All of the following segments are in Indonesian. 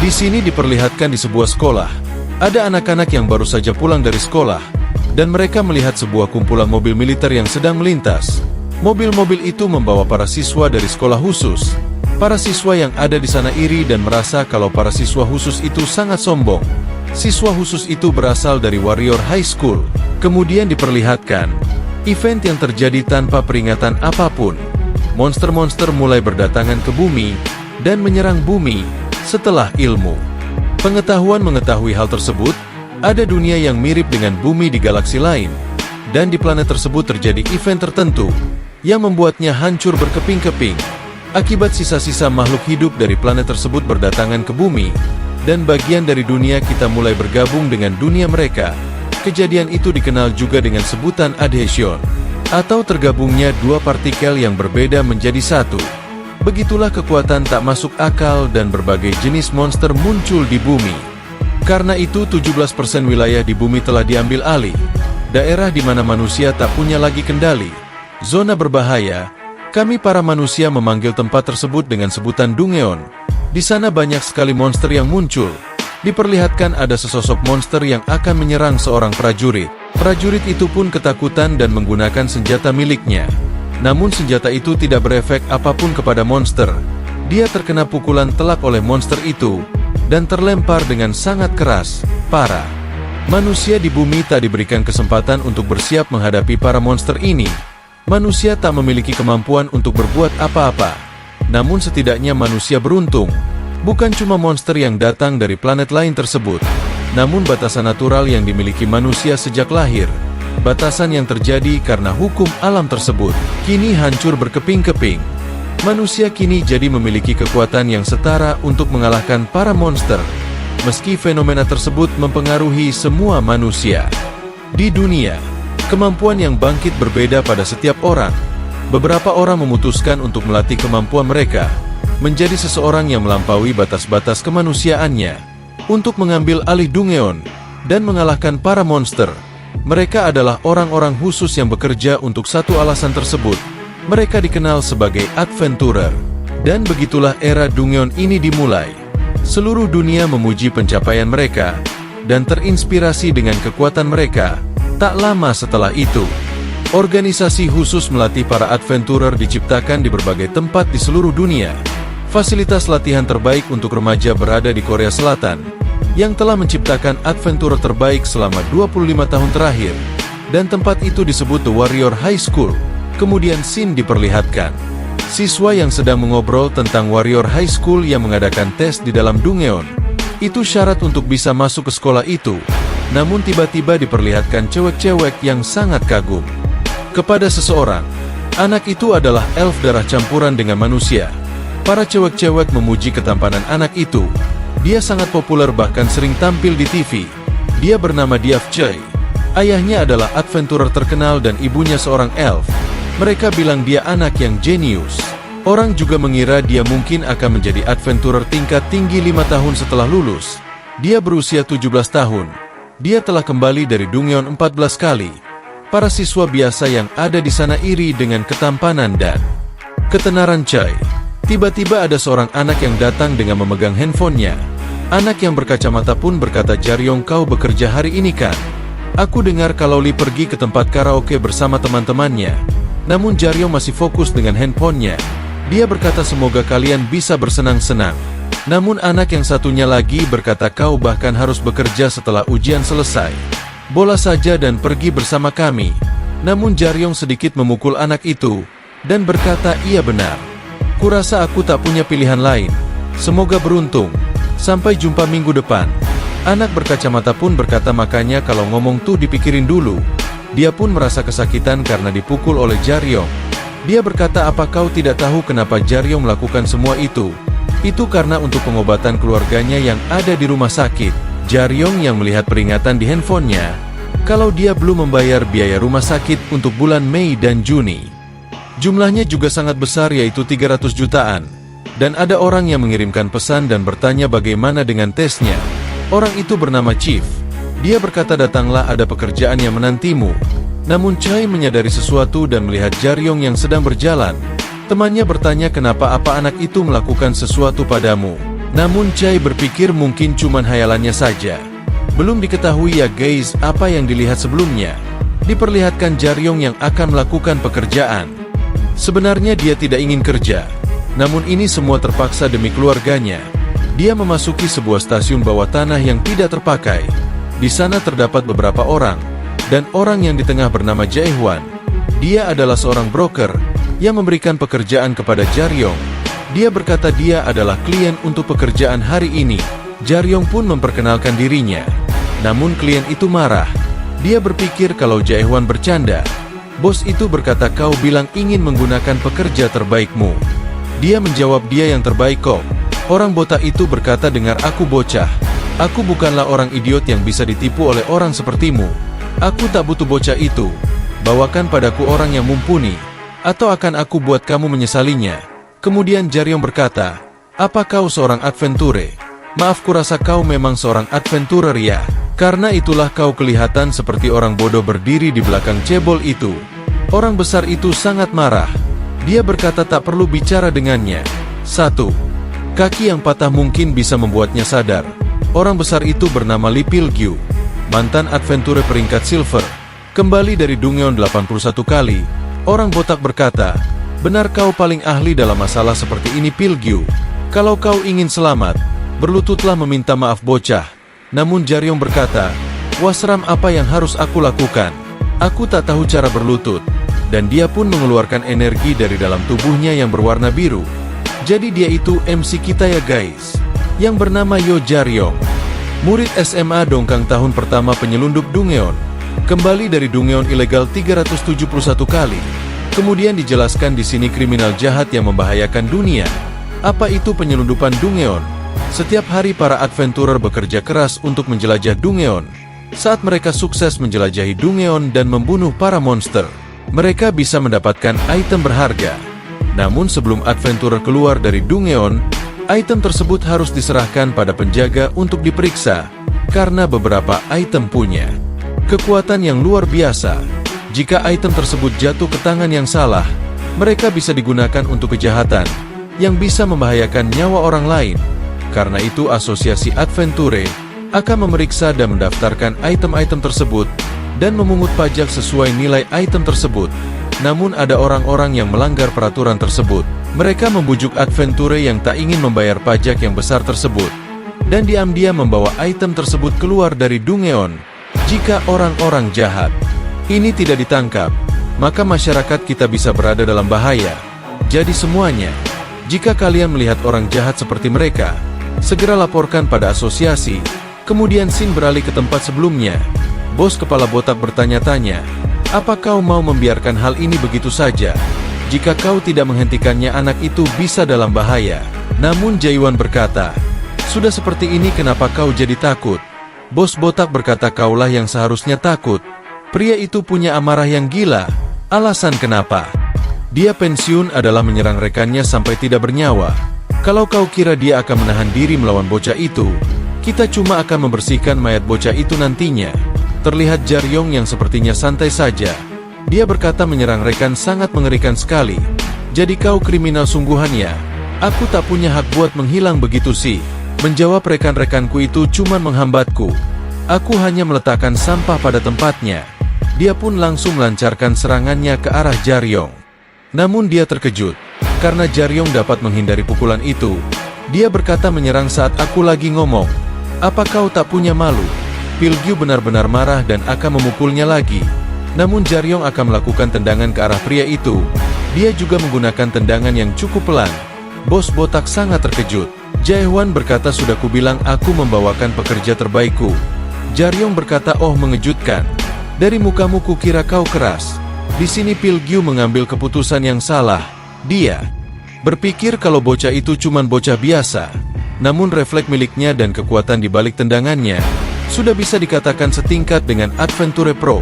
Di sini diperlihatkan di sebuah sekolah. Ada anak-anak yang baru saja pulang dari sekolah, dan mereka melihat sebuah kumpulan mobil militer yang sedang melintas. Mobil-mobil itu membawa para siswa dari sekolah khusus. Para siswa yang ada di sana iri dan merasa kalau para siswa khusus itu sangat sombong. Siswa khusus itu berasal dari Warrior High School. Kemudian diperlihatkan event yang terjadi tanpa peringatan apapun. Monster-monster mulai berdatangan ke bumi dan menyerang bumi setelah ilmu pengetahuan mengetahui hal tersebut. Ada dunia yang mirip dengan bumi di galaksi lain, dan di planet tersebut terjadi event tertentu yang membuatnya hancur berkeping-keping. Akibat sisa-sisa makhluk hidup dari planet tersebut berdatangan ke bumi, dan bagian dari dunia kita mulai bergabung dengan dunia mereka. Kejadian itu dikenal juga dengan sebutan adhesion, atau tergabungnya dua partikel yang berbeda menjadi satu. Begitulah kekuatan tak masuk akal dan berbagai jenis monster muncul di bumi. Karena itu 17% wilayah di bumi telah diambil alih. Daerah di mana manusia tak punya lagi kendali. Zona berbahaya. Kami para manusia memanggil tempat tersebut dengan sebutan Dungeon. Di sana banyak sekali monster yang muncul. Diperlihatkan ada sesosok monster yang akan menyerang seorang prajurit. Prajurit itu pun ketakutan dan menggunakan senjata miliknya. Namun senjata itu tidak berefek apapun kepada monster. Dia terkena pukulan telak oleh monster itu dan terlempar dengan sangat keras, parah. Manusia di bumi tak diberikan kesempatan untuk bersiap menghadapi para monster ini. Manusia tak memiliki kemampuan untuk berbuat apa-apa. Namun setidaknya manusia beruntung. Bukan cuma monster yang datang dari planet lain tersebut, namun batasan natural yang dimiliki manusia sejak lahir. Batasan yang terjadi karena hukum alam tersebut kini hancur berkeping-keping. Manusia kini jadi memiliki kekuatan yang setara untuk mengalahkan para monster. Meski fenomena tersebut mempengaruhi semua manusia di dunia, kemampuan yang bangkit berbeda pada setiap orang. Beberapa orang memutuskan untuk melatih kemampuan mereka menjadi seseorang yang melampaui batas-batas kemanusiaannya untuk mengambil alih Dungeon dan mengalahkan para monster. Mereka adalah orang-orang khusus yang bekerja untuk satu alasan tersebut. Mereka dikenal sebagai adventurer. Dan begitulah era Dungeon ini dimulai. Seluruh dunia memuji pencapaian mereka dan terinspirasi dengan kekuatan mereka. Tak lama setelah itu, organisasi khusus melatih para adventurer diciptakan di berbagai tempat di seluruh dunia. Fasilitas latihan terbaik untuk remaja berada di Korea Selatan, yang telah menciptakan adventurer terbaik selama 25 tahun terakhir. Dan tempat itu disebut The Warrior High School. Kemudian scene diperlihatkan siswa yang sedang mengobrol tentang Warrior High School yang mengadakan tes di dalam Dungeon. Itu syarat untuk bisa masuk ke sekolah itu. Namun tiba-tiba diperlihatkan cewek-cewek yang sangat kagum kepada seseorang. Anak itu adalah elf darah campuran dengan manusia. Para cewek-cewek memuji ketampanan anak itu. Dia sangat populer bahkan sering tampil di TV. Dia bernama Diaf Choi. Ayahnya adalah adventurer terkenal dan ibunya seorang elf. Mereka bilang dia anak yang jenius. Orang juga mengira dia mungkin akan menjadi adventurer tingkat tinggi 5 tahun setelah lulus. Dia berusia 17 tahun. Dia telah kembali dari Dungeon 14 kali. Para siswa biasa yang ada di sana iri dengan ketampanan dan ketenaran Choi. Tiba-tiba ada seorang anak yang datang dengan memegang handphonenya. Anak yang berkacamata pun berkata, "Jaryong, kau bekerja hari ini kan? Aku dengar kalau Lee pergi ke tempat karaoke bersama teman-temannya." Namun Jaryong masih fokus dengan handphonenya. Dia berkata, "Semoga kalian bisa bersenang-senang." Namun anak yang satunya lagi berkata, "Kau bahkan harus bekerja setelah ujian selesai. Bola saja dan pergi bersama kami." Namun Jaryong sedikit memukul anak itu dan berkata, "Iya benar. Kurasa aku tak punya pilihan lain. Semoga beruntung. Sampai jumpa minggu depan." Anak berkacamata pun berkata, "Makanya kalau ngomong tuh dipikirin dulu." Dia pun merasa kesakitan karena dipukul oleh Jaryong. Dia berkata, "Apa kau tidak tahu kenapa Jaryong melakukan semua itu? Itu karena untuk pengobatan keluarganya yang ada di rumah sakit." Jaryong yang melihat peringatan di handphonenya kalau dia belum membayar biaya rumah sakit untuk bulan Mei dan Juni. Jumlahnya juga sangat besar, yaitu 300 jutaan. Dan ada orang yang mengirimkan pesan dan bertanya bagaimana dengan tesnya. Orang itu bernama Chief. Dia berkata, "Datanglah, ada pekerjaan yang menantimu." Namun Choi menyadari sesuatu dan melihat Jaryong yang sedang berjalan. Temannya bertanya, "Kenapa, apa anak itu melakukan sesuatu padamu?" Namun Chai berpikir mungkin cuman hayalannya saja. Belum diketahui ya guys apa yang dilihat sebelumnya. Diperlihatkan Jaryong yang akan melakukan pekerjaan. Sebenarnya dia tidak ingin kerja. Namun ini semua terpaksa demi keluarganya. Dia memasuki sebuah stasiun bawah tanah yang tidak terpakai. Di sana terdapat beberapa orang. Dan orang yang di tengah bernama Jae-hwan. Dia adalah seorang broker yang memberikan pekerjaan kepada Jaryong. Dia berkata dia adalah klien untuk pekerjaan hari ini. Jaryong pun memperkenalkan dirinya. Namun klien itu marah. Dia berpikir kalau Jae-hwan bercanda. Bos itu berkata kau bilang ingin menggunakan pekerja terbaikmu. Dia menjawab dia yang terbaik kok. Orang botak itu berkata dengar aku bocah. Aku bukanlah orang idiot yang bisa ditipu oleh orang sepertimu. Aku tak butuh bocah itu. Bawakan padaku orang yang mumpuni, atau akan aku buat kamu menyesalinya. Kemudian Jaryong berkata, apa kau seorang adventure? Maaf kurasa kau memang seorang adventurer ya. Karena itulah kau kelihatan seperti orang bodoh berdiri di belakang cebol itu. Orang besar itu sangat marah. Dia berkata tak perlu bicara dengannya. 1. Kaki yang patah mungkin bisa membuatnya sadar. Orang besar itu bernama Lee Pil-gyu, mantan adventure peringkat silver. Kembali dari Dungyeon 81 kali, orang botak berkata, benar kau paling ahli dalam masalah seperti ini Pil-gyu. Kalau kau ingin selamat, berlututlah meminta maaf bocah. Namun Jaryong berkata, wasram apa yang harus aku lakukan? Aku tak tahu cara berlutut. Dan dia pun mengeluarkan energi dari dalam tubuhnya yang berwarna biru. Jadi dia itu MC kita ya guys, yang bernama Yo Jaryong. Murid SMA Dongkang tahun pertama penyelundup Dungyeon. Kembali dari Dungyeon ilegal 371 kali. Kemudian dijelaskan di sini kriminal jahat yang membahayakan dunia. Apa itu penyelundupan Dungyeon? Setiap hari para adventurer bekerja keras untuk menjelajah Dungyeon. Saat mereka sukses menjelajahi Dungyeon dan membunuh para monster, mereka bisa mendapatkan item berharga. Namun sebelum adventurer keluar dari Dungyeon, item tersebut harus diserahkan pada penjaga untuk diperiksa, karena beberapa item punya kekuatan yang luar biasa. Jika item tersebut jatuh ke tangan yang salah, mereka bisa digunakan untuk kejahatan yang bisa membahayakan nyawa orang lain. Karena itu asosiasi adventure akan memeriksa dan mendaftarkan item-item tersebut dan memungut pajak sesuai nilai item tersebut. Namun ada orang-orang yang melanggar peraturan tersebut. Mereka membujuk adventure yang tak ingin membayar pajak yang besar tersebut, dan diam-diam membawa item tersebut keluar dari Dungyeon. Jika orang-orang jahat ini tidak ditangkap, maka masyarakat kita bisa berada dalam bahaya. Jadi semuanya, jika kalian melihat orang jahat seperti mereka, segera laporkan pada asosiasi. Kemudian Shin beralih ke tempat sebelumnya. Bos kepala botak bertanya-tanya, apa kau mau membiarkan hal ini begitu saja? Jika kau tidak menghentikannya anak itu bisa dalam bahaya. Namun Jae-hwan berkata, sudah seperti ini kenapa kau jadi takut? Bos botak berkata kaulah yang seharusnya takut. Pria itu punya amarah yang gila. Alasan kenapa? Dia pensiun adalah menyerang rekannya sampai tidak bernyawa. Kalau kau kira dia akan menahan diri melawan bocah itu, kita cuma akan membersihkan mayat bocah itu nantinya. Terlihat Jaryong yang sepertinya santai saja. Dia berkata menyerang rekan sangat mengerikan sekali. Jadi kau kriminal sungguhan ya? Aku tak punya hak buat menghilang begitu sih. Menjawab rekan-rekanku itu cuma menghambatku. Aku hanya meletakkan sampah pada tempatnya. Dia pun langsung melancarkan serangannya ke arah Jaryong. Namun dia terkejut, karena Jaryong dapat menghindari pukulan itu. Dia berkata menyerang saat aku lagi ngomong. Apa kau tak punya malu? Pil-gyu benar-benar marah dan akan memukulnya lagi. Namun Jaryong akan melakukan tendangan ke arah pria itu. Dia juga menggunakan tendangan yang cukup pelan. Bos botak sangat terkejut. Jae-hwan berkata sudah kubilang aku membawakan pekerja terbaikku. Jaryong berkata oh mengejutkan. Dari mukamu kukira kau keras. Di sini Pil-gyu mengambil keputusan yang salah. Dia berpikir kalau bocah itu cuma bocah biasa. Namun refleks miliknya dan kekuatan di balik tendangannya sudah bisa dikatakan setingkat dengan Adventure Pro.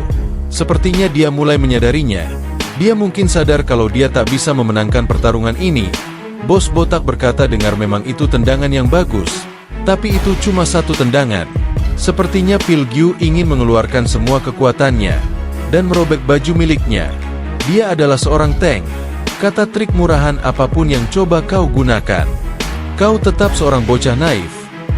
Sepertinya dia mulai menyadarinya. Dia mungkin sadar kalau dia tak bisa memenangkan pertarungan ini. Bos botak berkata dengar memang itu tendangan yang bagus. Tapi itu cuma satu tendangan. Sepertinya Pil-gyu ingin mengeluarkan semua kekuatannya dan merobek baju miliknya. Dia adalah seorang tank. Kata trik murahan apapun yang coba kau gunakan. Kau tetap seorang bocah naif.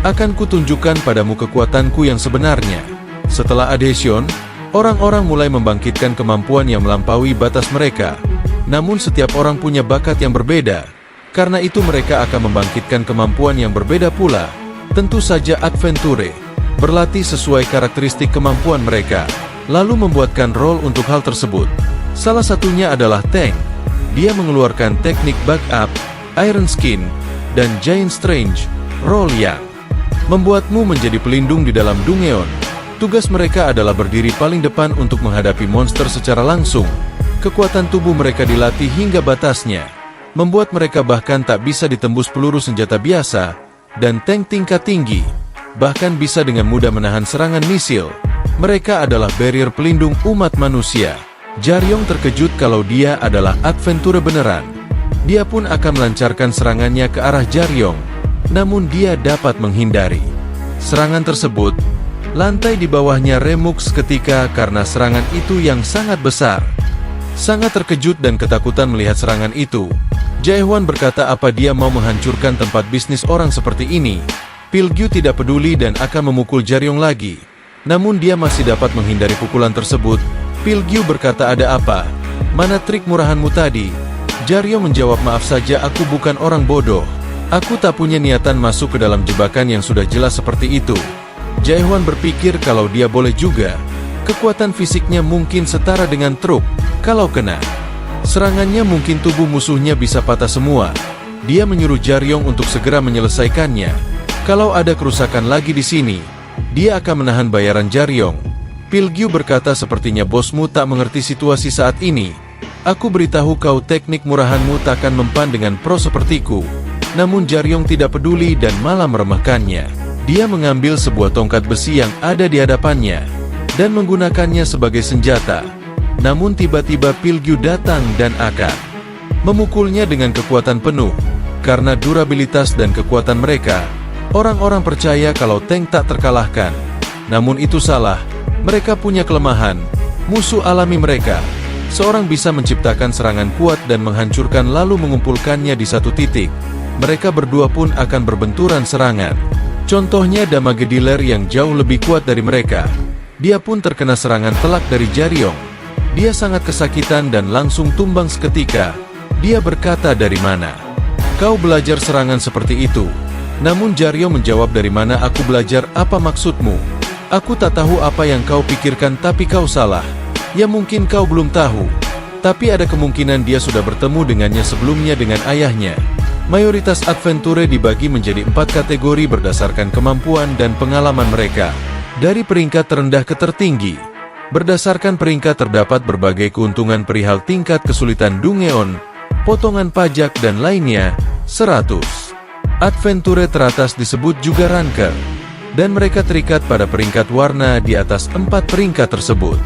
Akan kutunjukkan padamu kekuatanku yang sebenarnya. Setelah adhesion, orang-orang mulai membangkitkan kemampuan yang melampaui batas mereka. Namun setiap orang punya bakat yang berbeda. Karena itu mereka akan membangkitkan kemampuan yang berbeda pula. Tentu saja Adventure berlatih sesuai karakteristik kemampuan mereka, lalu membuatkan role untuk hal tersebut. Salah satunya adalah Tank. Dia mengeluarkan teknik backup, Iron Skin, dan Giant Strange, role yang membuatmu menjadi pelindung di dalam Dungeon. Tugas mereka adalah berdiri paling depan untuk menghadapi monster secara langsung. Kekuatan tubuh mereka dilatih hingga batasnya, membuat mereka bahkan tak bisa ditembus peluru senjata biasa, dan tank tingkat tinggi bahkan bisa dengan mudah menahan serangan misil. Mereka adalah barrier pelindung umat manusia. Jaryong terkejut kalau dia adalah Adventure beneran. Dia pun akan melancarkan serangannya ke arah Jaryong, namun dia dapat menghindari serangan tersebut. Lantai di bawahnya remuk seketika karena serangan itu yang sangat besar. Sangat terkejut dan ketakutan melihat serangan itu, Jaehwan berkata apa dia mau menghancurkan tempat bisnis orang seperti ini. Pilgyu tidak peduli dan akan memukul Jaryong lagi. Namun dia masih dapat menghindari pukulan tersebut. Pilgyu berkata, ada apa? Mana trik murahanmu tadi? Jaryong menjawab, maaf saja, aku bukan orang bodoh. Aku tak punya niatan masuk ke dalam jebakan yang sudah jelas seperti itu. Jaehwan berpikir kalau dia boleh juga. Kekuatan fisiknya mungkin setara dengan truk. Kalau kena serangannya mungkin tubuh musuhnya bisa patah semua. Dia menyuruh Jaryong untuk segera menyelesaikannya. Kalau ada kerusakan lagi di sini, dia akan menahan bayaran Jaryong. Pilgyu berkata, sepertinya bosmu tak mengerti situasi saat ini. Aku beritahu kau, teknik murahanmu takkan mempan dengan pro sepertiku. Namun Jaryong tidak peduli dan malah meremehkannya. Dia mengambil sebuah tongkat besi yang ada di hadapannya dan menggunakannya sebagai senjata. Namun tiba-tiba Pilgyu datang dan akan memukulnya dengan kekuatan penuh. Karena durabilitas dan kekuatan mereka, orang-orang percaya kalau tank tak terkalahkan. Namun itu salah. Mereka punya kelemahan. Musuh alami mereka. Seorang bisa menciptakan serangan kuat dan menghancurkan lalu mengumpulkannya di satu titik. Mereka berdua pun akan berbenturan serangan. Contohnya Damagediler yang jauh lebih kuat dari mereka. Dia pun terkena serangan telak dari Jaryong. Dia sangat kesakitan dan langsung tumbang seketika. Dia berkata, dari mana kau belajar serangan seperti itu? Namun Jaryong menjawab, dari mana aku belajar, apa maksudmu? Aku tak tahu apa yang kau pikirkan, tapi kau salah. Ya mungkin kau belum tahu, tapi ada kemungkinan dia sudah bertemu dengannya sebelumnya dengan ayahnya. Mayoritas Adventure dibagi menjadi 4 kategori berdasarkan kemampuan dan pengalaman mereka. Dari peringkat terendah ke tertinggi. Berdasarkan peringkat terdapat berbagai keuntungan perihal tingkat kesulitan Dungeon, potongan pajak dan lainnya. 100 Adventure teratas disebut juga Ranker, dan mereka terikat pada peringkat warna di atas 4 peringkat tersebut.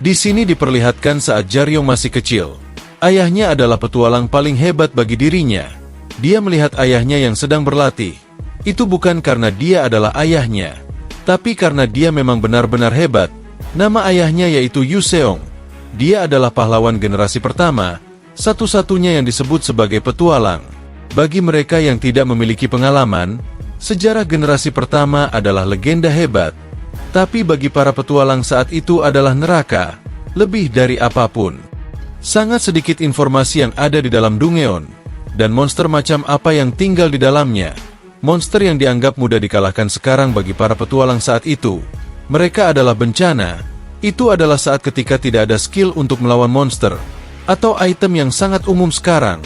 Di sini diperlihatkan saat Jaryong masih kecil. Ayahnya adalah petualang paling hebat bagi dirinya. Dia melihat ayahnya yang sedang berlatih. Itu bukan karena dia adalah ayahnya, tapi karena dia memang benar-benar hebat. Nama ayahnya yaitu Yu Seong. Dia adalah pahlawan generasi pertama, satu-satunya yang disebut sebagai petualang. Bagi mereka yang tidak memiliki pengalaman, sejarah generasi pertama adalah legenda hebat. Tapi bagi para petualang saat itu adalah neraka, lebih dari apapun. Sangat sedikit informasi yang ada di dalam Dungeon, dan monster macam apa yang tinggal di dalamnya. Monster yang dianggap mudah dikalahkan sekarang bagi para petualang saat itu. Mereka adalah bencana. Itu adalah saat ketika tidak ada skill untuk melawan monster, atau item yang sangat umum sekarang.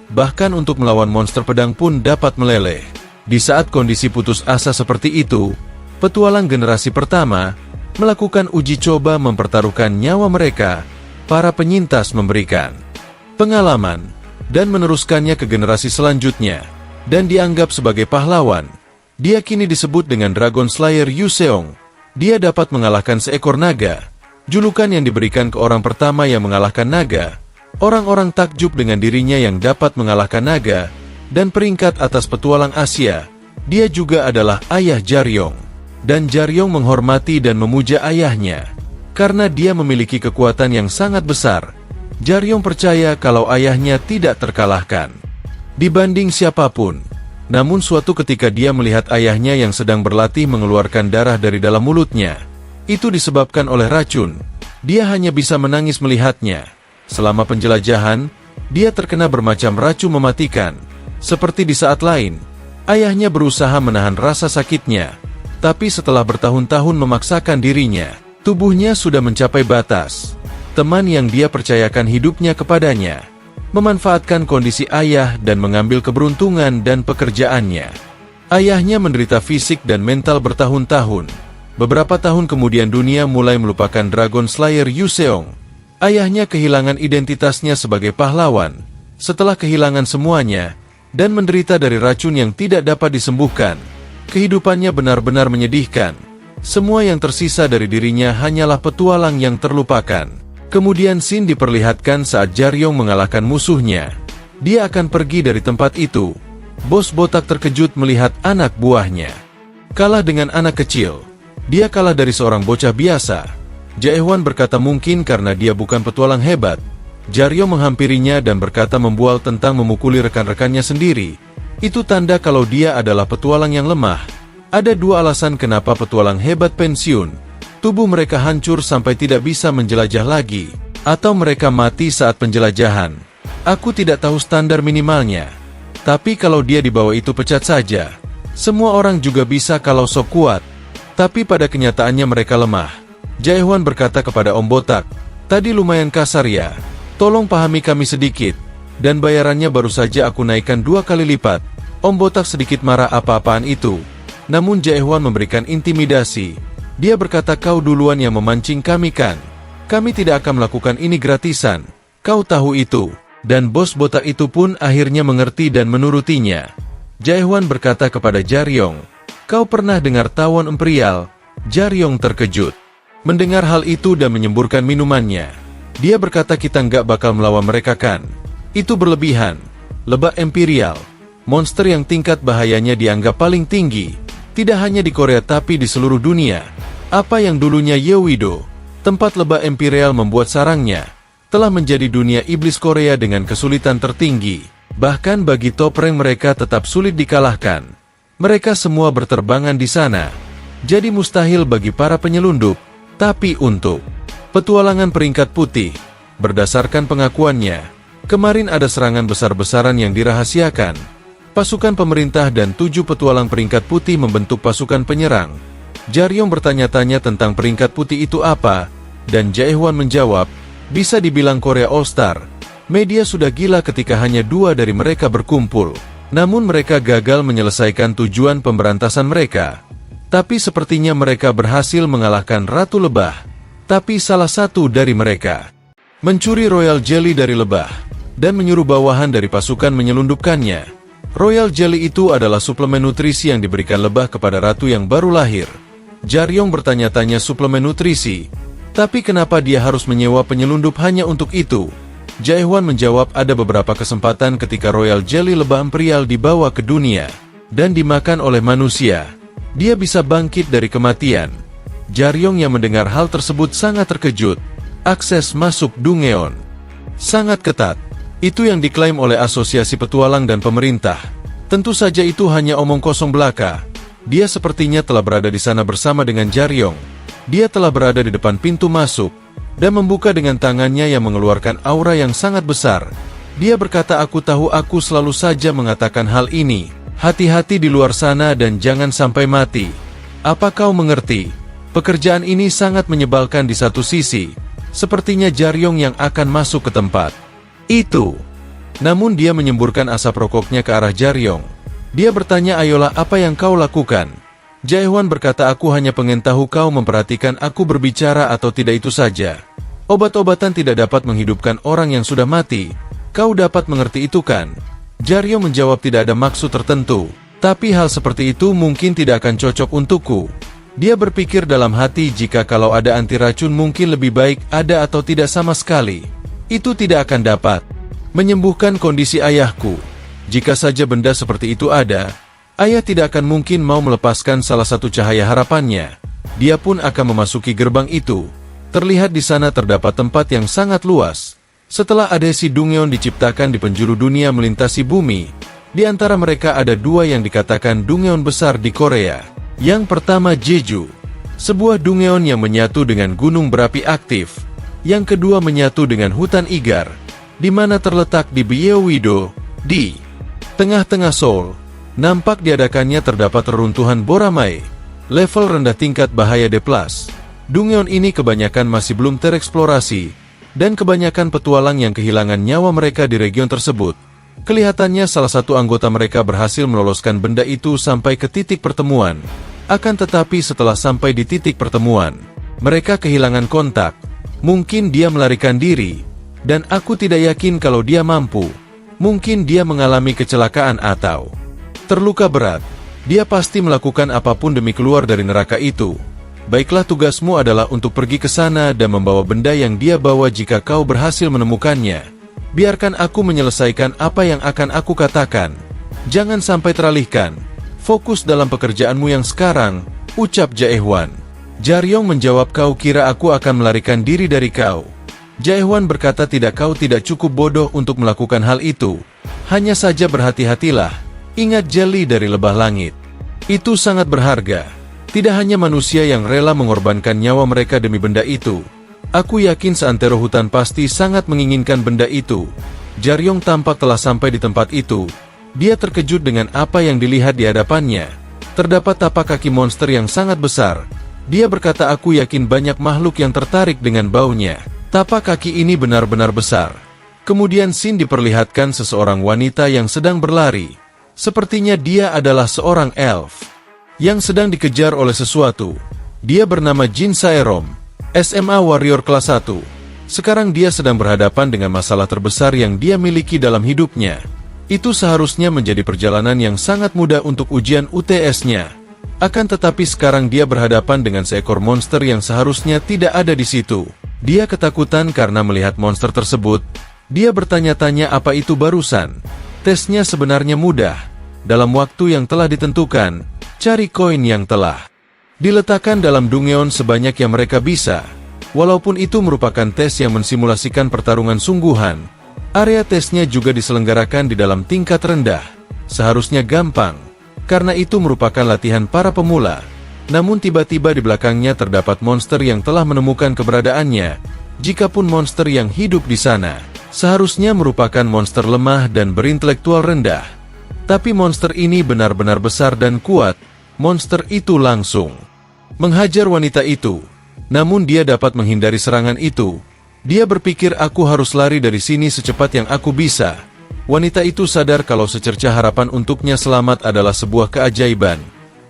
Bahkan untuk melawan monster pedang pun dapat meleleh. Di saat kondisi putus asa seperti itu, petualang generasi pertama melakukan uji coba mempertaruhkan nyawa mereka. Para penyintas memberikan pengalaman dan meneruskannya ke generasi selanjutnya, dan dianggap sebagai pahlawan. Dia kini disebut dengan Dragon Slayer Yu Seong. Dia dapat mengalahkan seekor naga, julukan yang diberikan ke orang pertama yang mengalahkan naga. Orang-orang takjub dengan dirinya yang dapat mengalahkan naga, dan peringkat atas petualang Asia. Dia juga adalah ayah Jaryong. Dan Jaryong menghormati dan memuja ayahnya. Karena dia memiliki kekuatan yang sangat besar, Jaryong percaya kalau ayahnya tidak terkalahkan dibanding siapapun. Namun suatu ketika dia melihat ayahnya yang sedang berlatih mengeluarkan darah dari dalam mulutnya. Itu disebabkan oleh racun. Dia hanya bisa menangis melihatnya. Selama penjelajahan, dia terkena bermacam racun mematikan. Seperti di saat lain, ayahnya berusaha menahan rasa sakitnya. Tapi setelah bertahun-tahun memaksakan dirinya, tubuhnya sudah mencapai batas. Teman yang dia percayakan hidupnya kepadanya memanfaatkan kondisi ayah dan mengambil keberuntungan dan pekerjaannya. Ayahnya menderita fisik dan mental bertahun-tahun. Beberapa tahun kemudian dunia mulai melupakan Dragon Slayer Yu Seong. Ayahnya kehilangan identitasnya sebagai pahlawan setelah kehilangan semuanya dan menderita dari racun yang tidak dapat disembuhkan. Kehidupannya benar-benar menyedihkan. Semua yang tersisa dari dirinya hanyalah petualang yang terlupakan. Kemudian scene diperlihatkan saat Jaryong mengalahkan musuhnya. Dia akan pergi dari tempat itu. Bos botak terkejut melihat anak buahnya kalah dengan anak kecil. Dia kalah dari seorang bocah biasa. Jaehwan berkata mungkin karena dia bukan petualang hebat. Jaryong menghampirinya dan berkata membual tentang memukuli rekan-rekannya sendiri. Itu tanda kalau dia adalah petualang yang lemah. Ada dua alasan kenapa petualang hebat pensiun. Tubuh mereka hancur sampai tidak bisa menjelajah lagi, atau mereka mati saat penjelajahan. Aku tidak tahu standar minimalnya. Tapi kalau dia di bawah itu pecat saja. Semua orang juga bisa kalau sok kuat. Tapi pada kenyataannya mereka lemah. Jaehwan berkata kepada Om Botak, "Tadi lumayan kasar ya. Tolong pahami kami sedikit. Dan bayarannya baru saja aku naikkan 2 kali lipat." Om Botak sedikit marah apa-apaan itu. Namun Jaehwan memberikan intimidasi. Dia berkata, "Kau duluan yang memancing kami kan? Kami tidak akan melakukan ini gratisan. Kau tahu itu." Dan bos botak itu pun akhirnya mengerti dan menurutinya. Jaehwan berkata kepada Jaryong, "Kau pernah dengar tawon imperial?" Jaryong terkejut mendengar hal itu dan menyemburkan minumannya. Dia berkata, "Kita nggak bakal melawan mereka kan? Itu berlebihan. Lebah imperial, monster yang tingkat bahayanya dianggap paling tinggi. Tidak hanya di Korea tapi di seluruh dunia. Apa yang dulunya Yeouido, tempat lebah imperial membuat sarangnya, telah menjadi dunia iblis Korea dengan kesulitan tertinggi. Bahkan bagi top rank mereka tetap sulit dikalahkan. Mereka semua berterbangan di sana. Jadi mustahil bagi para penyelundup. Tapi untuk petualangan peringkat putih, berdasarkan pengakuannya, kemarin ada serangan besar-besaran yang dirahasiakan. Pasukan pemerintah dan 7 petualang peringkat putih membentuk pasukan penyerang. Jaryong bertanya-tanya tentang peringkat putih itu apa, dan Jaehwan menjawab, "Bisa dibilang Korea All-Star. Media sudah gila ketika hanya 2 dari mereka berkumpul. Namun mereka gagal menyelesaikan tujuan pemberantasan mereka. Tapi sepertinya mereka berhasil mengalahkan Ratu Lebah. Tapi salah satu dari mereka mencuri Royal Jelly dari lebah, dan menyuruh bawahan dari pasukan menyelundupkannya. Royal Jelly itu adalah suplemen nutrisi yang diberikan lebah kepada ratu yang baru lahir." Jaryong bertanya-tanya suplemen nutrisi. Tapi kenapa dia harus menyewa penyelundup hanya untuk itu? Jaehwan menjawab ada beberapa kesempatan ketika Royal Jelly lebah imperial dibawa ke dunia dan dimakan oleh manusia. Dia bisa bangkit dari kematian. Jaryong yang mendengar hal tersebut sangat terkejut. Akses masuk Dungeon sangat ketat. Itu yang diklaim oleh Asosiasi Petualang dan pemerintah. Tentu saja itu hanya omong kosong belaka. Dia sepertinya telah berada di sana bersama dengan Jaryong. Dia telah berada di depan pintu masuk dan membuka dengan tangannya yang mengeluarkan aura yang sangat besar. Dia berkata, "Aku tahu aku selalu saja mengatakan hal ini. Hati-hati di luar sana dan jangan sampai mati. Apa kau mengerti? Pekerjaan ini sangat menyebalkan di satu sisi. Sepertinya Jaryong yang akan masuk ke tempat itu." Namun dia menyemburkan asap rokoknya ke arah Jaryong. Dia bertanya, "Ayolah, apa yang kau lakukan?" Jaehwan berkata, "Aku hanya pengen tahu kau memperhatikan aku berbicara atau tidak itu saja. Obat-obatan tidak dapat menghidupkan orang yang sudah mati. Kau dapat mengerti itu kan?" Jaryong menjawab, "Tidak ada maksud tertentu. Tapi hal seperti itu mungkin tidak akan cocok untukku." Dia berpikir dalam hati jika kalau ada anti racun mungkin lebih baik ada atau tidak sama sekali. Itu tidak akan dapat menyembuhkan kondisi ayahku. Jika saja benda seperti itu ada, ayah tidak akan mungkin mau melepaskan salah satu cahaya harapannya. Dia pun akan memasuki gerbang itu. Terlihat di sana terdapat tempat yang sangat luas. Setelah adhesi Dungeon diciptakan di penjuru dunia melintasi bumi, Di antara mereka ada dua yang dikatakan dungeon besar di Korea. Yang pertama Jeju, sebuah dungeon yang menyatu dengan gunung berapi aktif. Yang kedua menyatu dengan hutan Igar, di mana terletak di Byeowido, di tengah-tengah Seoul. Nampak diadakannya terdapat reruntuhan Boramae, level rendah tingkat bahaya D+. Dungeon ini kebanyakan masih belum tereksplorasi, dan kebanyakan petualang yang kehilangan nyawa mereka di region tersebut. Kelihatannya salah satu anggota mereka berhasil meloloskan benda itu sampai ke titik pertemuan. Akan tetapi setelah sampai di titik pertemuan, mereka kehilangan kontak. Mungkin dia melarikan diri, dan aku tidak yakin kalau dia mampu. Mungkin dia mengalami kecelakaan atau terluka berat. Dia pasti melakukan apapun demi keluar dari neraka itu. Baiklah, tugasmu adalah untuk pergi ke sana dan membawa benda yang dia bawa jika kau berhasil menemukannya. Biarkan aku menyelesaikan apa yang akan aku katakan. Jangan sampai teralihkan. Fokus dalam pekerjaanmu yang sekarang, ucap Jaehwan. Jaryong menjawab, kau kira aku akan melarikan diri dari kau? Jaehwan berkata, kau tidak cukup bodoh untuk melakukan hal itu. Hanya saja berhati-hatilah. Ingat jeli dari lebah langit. Itu sangat berharga. Tidak hanya manusia yang rela mengorbankan nyawa mereka demi benda itu. Aku yakin seantero hutan pasti sangat menginginkan benda itu. Jaryong tampak telah sampai di tempat itu. Dia terkejut dengan apa yang dilihat di hadapannya. Terdapat tapak kaki monster yang sangat besar. Dia berkata, aku yakin banyak makhluk yang tertarik dengan baunya. Tapak kaki ini benar-benar besar. Kemudian Sin diperlihatkan seseorang wanita yang sedang berlari. Sepertinya dia adalah seorang elf yang sedang dikejar oleh sesuatu. Dia bernama Jin Saerom, SMA Warrior kelas 1. Sekarang dia sedang berhadapan dengan masalah terbesar yang dia miliki dalam hidupnya. Itu seharusnya menjadi perjalanan yang sangat mudah untuk ujian UTS-nya. Akan tetapi sekarang dia berhadapan dengan seekor monster yang seharusnya tidak ada di situ. Dia ketakutan karena melihat monster tersebut. Dia bertanya-tanya apa itu barusan. Tesnya sebenarnya mudah. Dalam waktu yang telah ditentukan, cari koin yang telah diletakkan dalam dungeon sebanyak yang mereka bisa. Walaupun itu merupakan tes yang mensimulasikan pertarungan sungguhan, area tesnya juga diselenggarakan di dalam tingkat rendah. Seharusnya gampang, karena itu merupakan latihan para pemula. Namun tiba-tiba di belakangnya terdapat monster yang telah menemukan keberadaannya. Jikapun monster yang hidup di sana seharusnya merupakan monster lemah dan berintelektual rendah. Tapi monster ini benar-benar besar dan kuat. Monster itu langsung menghajar wanita itu. Namun dia dapat menghindari serangan itu. Dia berpikir, aku harus lari dari sini secepat yang aku bisa. Wanita itu sadar kalau secercah harapan untuknya selamat adalah sebuah keajaiban.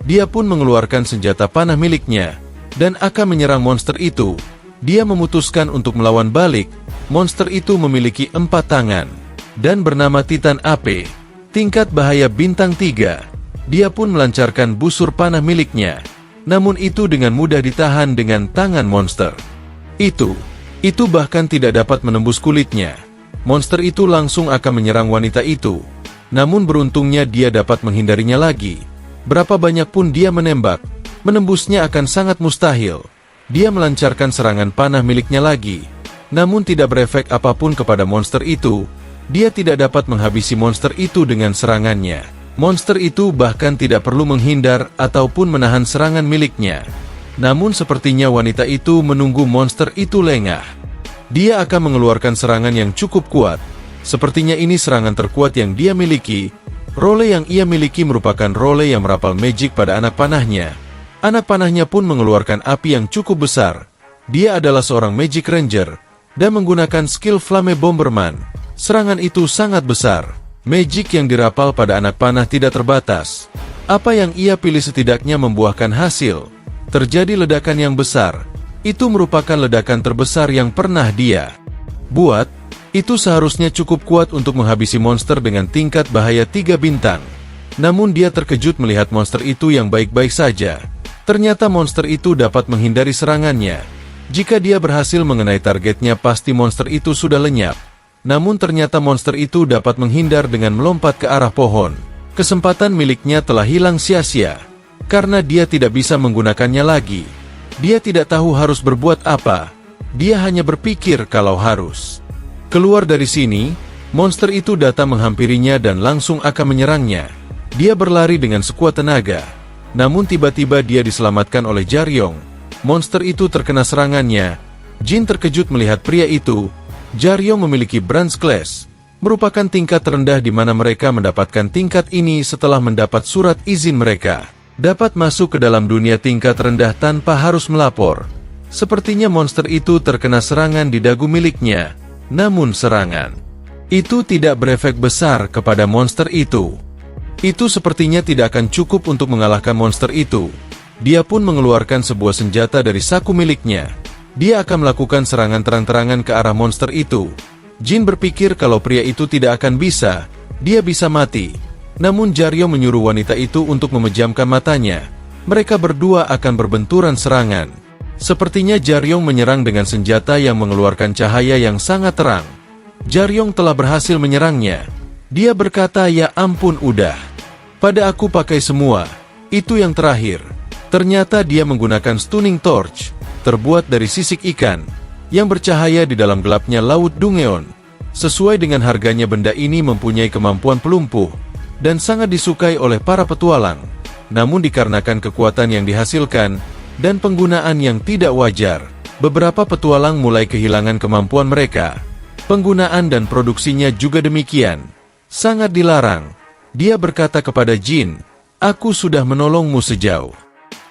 Dia pun mengeluarkan senjata panah miliknya dan akan menyerang monster itu. Dia memutuskan untuk melawan balik. Monster itu memiliki 4 tangan dan bernama Titan AP, tingkat bahaya bintang 3. Dia pun melancarkan busur panah miliknya. Namun itu dengan mudah ditahan dengan tangan monster. Itu bahkan tidak dapat menembus kulitnya. Monster itu langsung akan menyerang wanita itu. Namun beruntungnya dia dapat menghindarinya lagi. Berapa banyak pun dia menembak, menembusnya akan sangat mustahil. Dia melancarkan serangan panah miliknya lagi. Namun tidak berefek apapun kepada monster itu. Dia tidak dapat menghabisi monster itu dengan serangannya. Monster itu bahkan tidak perlu menghindar ataupun menahan serangan miliknya. Namun sepertinya wanita itu menunggu monster itu lengah. Dia akan mengeluarkan serangan yang cukup kuat. Sepertinya ini serangan terkuat yang dia miliki. Role yang ia miliki merupakan role yang merapal magic pada anak panahnya. Anak panahnya pun mengeluarkan api yang cukup besar. Dia adalah seorang magic ranger dan menggunakan skill Flame Bomberman. Serangan itu sangat besar. Magic yang dirapal pada anak panah tidak terbatas. Apa yang ia pilih setidaknya membuahkan hasil. Terjadi ledakan yang besar. Itu merupakan ledakan terbesar yang pernah dia buat. Itu seharusnya cukup kuat untuk menghabisi monster dengan tingkat bahaya 3 bintang. Namun dia terkejut melihat monster itu yang baik-baik saja. Ternyata monster itu dapat menghindari serangannya. Jika dia berhasil mengenai targetnya, pasti monster itu sudah lenyap. Namun ternyata monster itu dapat menghindar dengan melompat ke arah pohon. Kesempatan miliknya telah hilang sia-sia, karena dia tidak bisa menggunakannya lagi. Dia tidak tahu harus berbuat apa. Dia hanya berpikir kalau harus keluar dari sini. Monster itu datang menghampirinya dan langsung akan menyerangnya. Dia berlari dengan sekuat tenaga. Namun tiba-tiba dia diselamatkan oleh Jaryong. Monster itu terkena serangannya. Jin terkejut melihat pria itu. Jaryong memiliki Bronze Class, merupakan tingkat terendah di mana mereka mendapatkan tingkat ini setelah mendapat surat izin mereka dapat masuk ke dalam dunia tingkat rendah tanpa harus melapor. Sepertinya monster itu terkena serangan di dagu miliknya. Namun serangan itu tidak berefek besar kepada monster itu. Itu sepertinya tidak akan cukup untuk mengalahkan monster itu. Dia pun mengeluarkan sebuah senjata dari saku miliknya. Dia akan melakukan serangan terang-terangan ke arah monster itu. Jin berpikir kalau pria itu tidak akan bisa, dia bisa mati. Namun Jaryong menyuruh wanita itu untuk memejamkan matanya. Mereka berdua akan berbenturan serangan. Sepertinya Jaryong menyerang dengan senjata yang mengeluarkan cahaya yang sangat terang. Jaryong telah berhasil menyerangnya. Dia berkata, "Ya ampun, udah. Pada aku pakai semua. Itu yang terakhir." Ternyata dia menggunakan stunning torch, terbuat dari sisik ikan, yang bercahaya di dalam gelapnya laut Dungeon. Sesuai dengan harganya, benda ini mempunyai kemampuan pelumpuh, dan sangat disukai oleh para petualang. Namun dikarenakan kekuatan yang dihasilkan, dan penggunaan yang tidak wajar, beberapa petualang mulai kehilangan kemampuan mereka. Penggunaan dan produksinya juga demikian. Sangat dilarang. Dia berkata kepada Jin, "Aku sudah menolongmu sejauh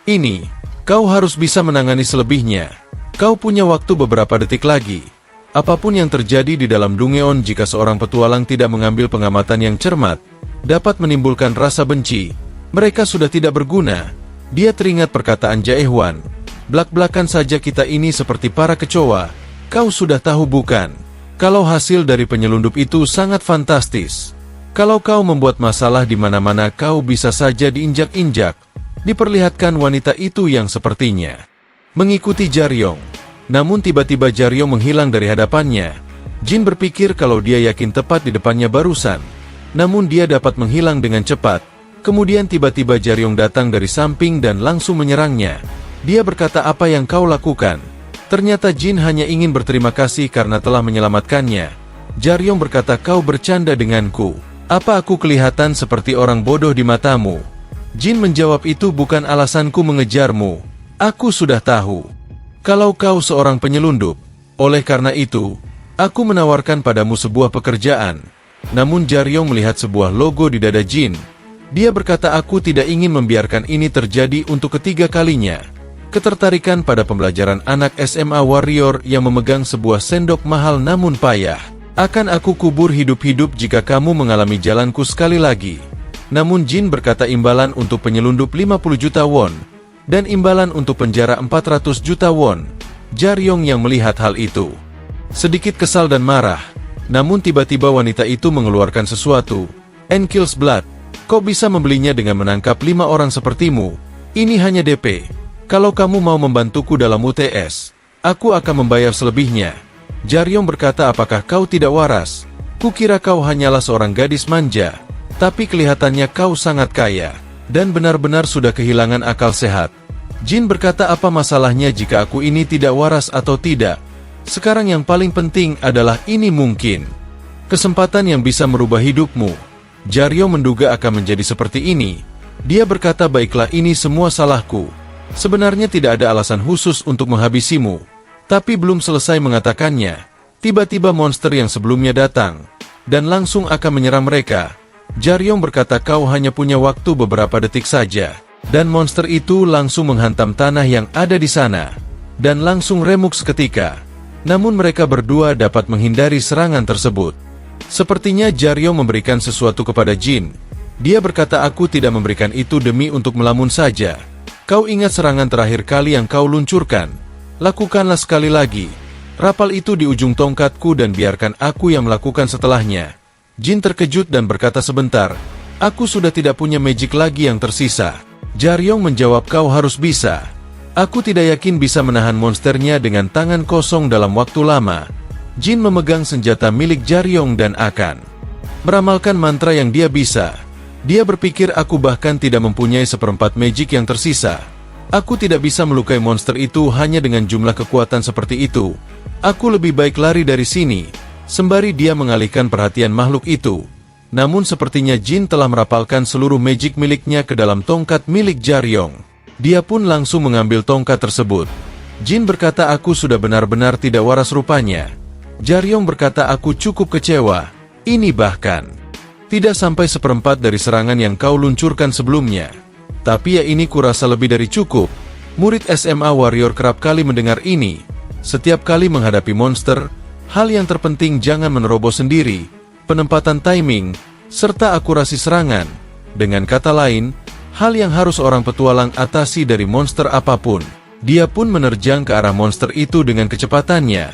ini. Kau harus bisa menangani selebihnya. Kau punya waktu beberapa detik lagi. Apapun yang terjadi di dalam Dungeon jika seorang petualang tidak mengambil pengamatan yang cermat, dapat menimbulkan rasa benci. Mereka sudah tidak berguna." Dia teringat perkataan Jaehwan, "Blak-blakan saja kita ini seperti para kecoa. Kau sudah tahu bukan? Kalau hasil dari penyelundup itu sangat fantastis. Kalau kau membuat masalah di mana-mana, kau bisa saja diinjak-injak." Diperlihatkan wanita itu yang sepertinya mengikuti Jaryong. Namun tiba-tiba Jaryong menghilang dari hadapannya. Jin berpikir kalau dia yakin tepat di depannya barusan. Namun dia dapat menghilang dengan cepat. Kemudian tiba-tiba Jaryong datang dari samping dan langsung menyerangnya. Dia berkata, "Apa yang kau lakukan?" Ternyata Jin hanya ingin berterima kasih karena telah menyelamatkannya. Jaryong berkata, "Kau bercanda denganku. Apa aku kelihatan seperti orang bodoh di matamu?" Jin menjawab, "Itu bukan alasanku mengejarmu. Aku sudah tahu kalau kau seorang penyelundup. Oleh karena itu, aku menawarkan padamu sebuah pekerjaan." Namun Jaryong melihat sebuah logo di dada Jin. Dia berkata, "Aku tidak ingin membiarkan ini terjadi untuk ketiga kalinya." Ketertarikan pada pembelajaran anak SMA warrior yang memegang sebuah sendok mahal namun payah. "Akan aku kubur hidup-hidup jika kamu mengalami jalanku sekali lagi." Namun Jin berkata imbalan untuk penyelundup 50 juta won, dan imbalan untuk penjara 400 juta won. Jaryong yang melihat hal itu sedikit kesal dan marah. Namun tiba-tiba wanita itu mengeluarkan sesuatu. "Enkill's Blood. Kau bisa membelinya dengan menangkap 5 orang sepertimu. Ini hanya DP. Kalau kamu mau membantuku dalam UTS, aku akan membayar selebihnya." Jaryong berkata, "Apakah kau tidak waras? Kukira kau hanyalah seorang gadis manja, tapi kelihatannya kau sangat kaya, dan benar-benar sudah kehilangan akal sehat." Jin berkata, "Apa masalahnya jika aku ini tidak waras atau tidak? Sekarang yang paling penting adalah ini mungkin kesempatan yang bisa merubah hidupmu." Jaryong menduga akan menjadi seperti ini. Dia berkata, "Baiklah, ini semua salahku. Sebenarnya tidak ada alasan khusus untuk menghabisimu." Tapi belum selesai mengatakannya, tiba-tiba monster yang sebelumnya datang, dan langsung akan menyerang mereka. Jaryong berkata, "Kau hanya punya waktu beberapa detik saja." Dan monster itu langsung menghantam tanah yang ada di sana, dan langsung remuk seketika. Namun mereka berdua dapat menghindari serangan tersebut. Sepertinya Jaryong memberikan sesuatu kepada Jin. Dia berkata, "Aku tidak memberikan itu demi untuk melamun saja. Kau ingat serangan terakhir kali yang kau luncurkan? Lakukanlah sekali lagi. Rapal itu di ujung tongkatku dan biarkan aku yang melakukan setelahnya." Jin terkejut dan berkata, "Sebentar, aku sudah tidak punya magic lagi yang tersisa." Jaryong menjawab, "Kau harus bisa. Aku tidak yakin bisa menahan monsternya dengan tangan kosong dalam waktu lama." Jin memegang senjata milik Jaryong dan akan meramalkan mantra yang dia bisa. Dia berpikir, "Aku bahkan tidak mempunyai seperempat magic yang tersisa. Aku tidak bisa melukai monster itu hanya dengan jumlah kekuatan seperti itu. Aku lebih baik lari dari sini." Sembari dia mengalihkan perhatian makhluk itu, namun sepertinya Jin telah merapalkan seluruh magic miliknya ke dalam tongkat milik Jaryong. Dia pun langsung mengambil tongkat tersebut. Jin berkata, aku sudah benar-benar tidak waras rupanya. Jaryong berkata, aku cukup kecewa. Ini bahkan tidak sampai seperempat dari serangan yang kau luncurkan sebelumnya. Tapi ya ini kurasa lebih dari cukup. Murid SMA Warrior kerap kali mendengar ini. Setiap kali menghadapi monster, hal yang terpenting jangan menerobos sendiri, penempatan timing, serta akurasi serangan. Dengan kata lain, hal yang harus orang petualang atasi dari monster apapun. Dia pun menerjang ke arah monster itu dengan kecepatannya.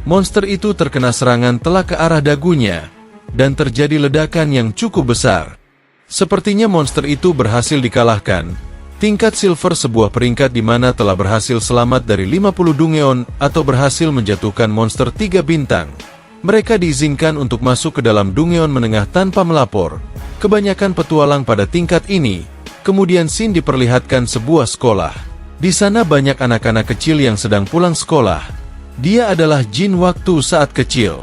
Monster itu terkena serangan telak ke arah dagunya, dan terjadi ledakan yang cukup besar. Sepertinya monster itu berhasil dikalahkan. Tingkat silver sebuah peringkat di mana telah berhasil selamat dari 50 Dungeon atau berhasil menjatuhkan monster 3 bintang. Mereka diizinkan untuk masuk ke dalam Dungeon menengah tanpa melapor. Kebanyakan petualang pada tingkat ini. Kemudian Sin diperlihatkan sebuah sekolah. Di sana banyak anak-anak kecil yang sedang pulang sekolah. Dia adalah Jin waktu saat kecil.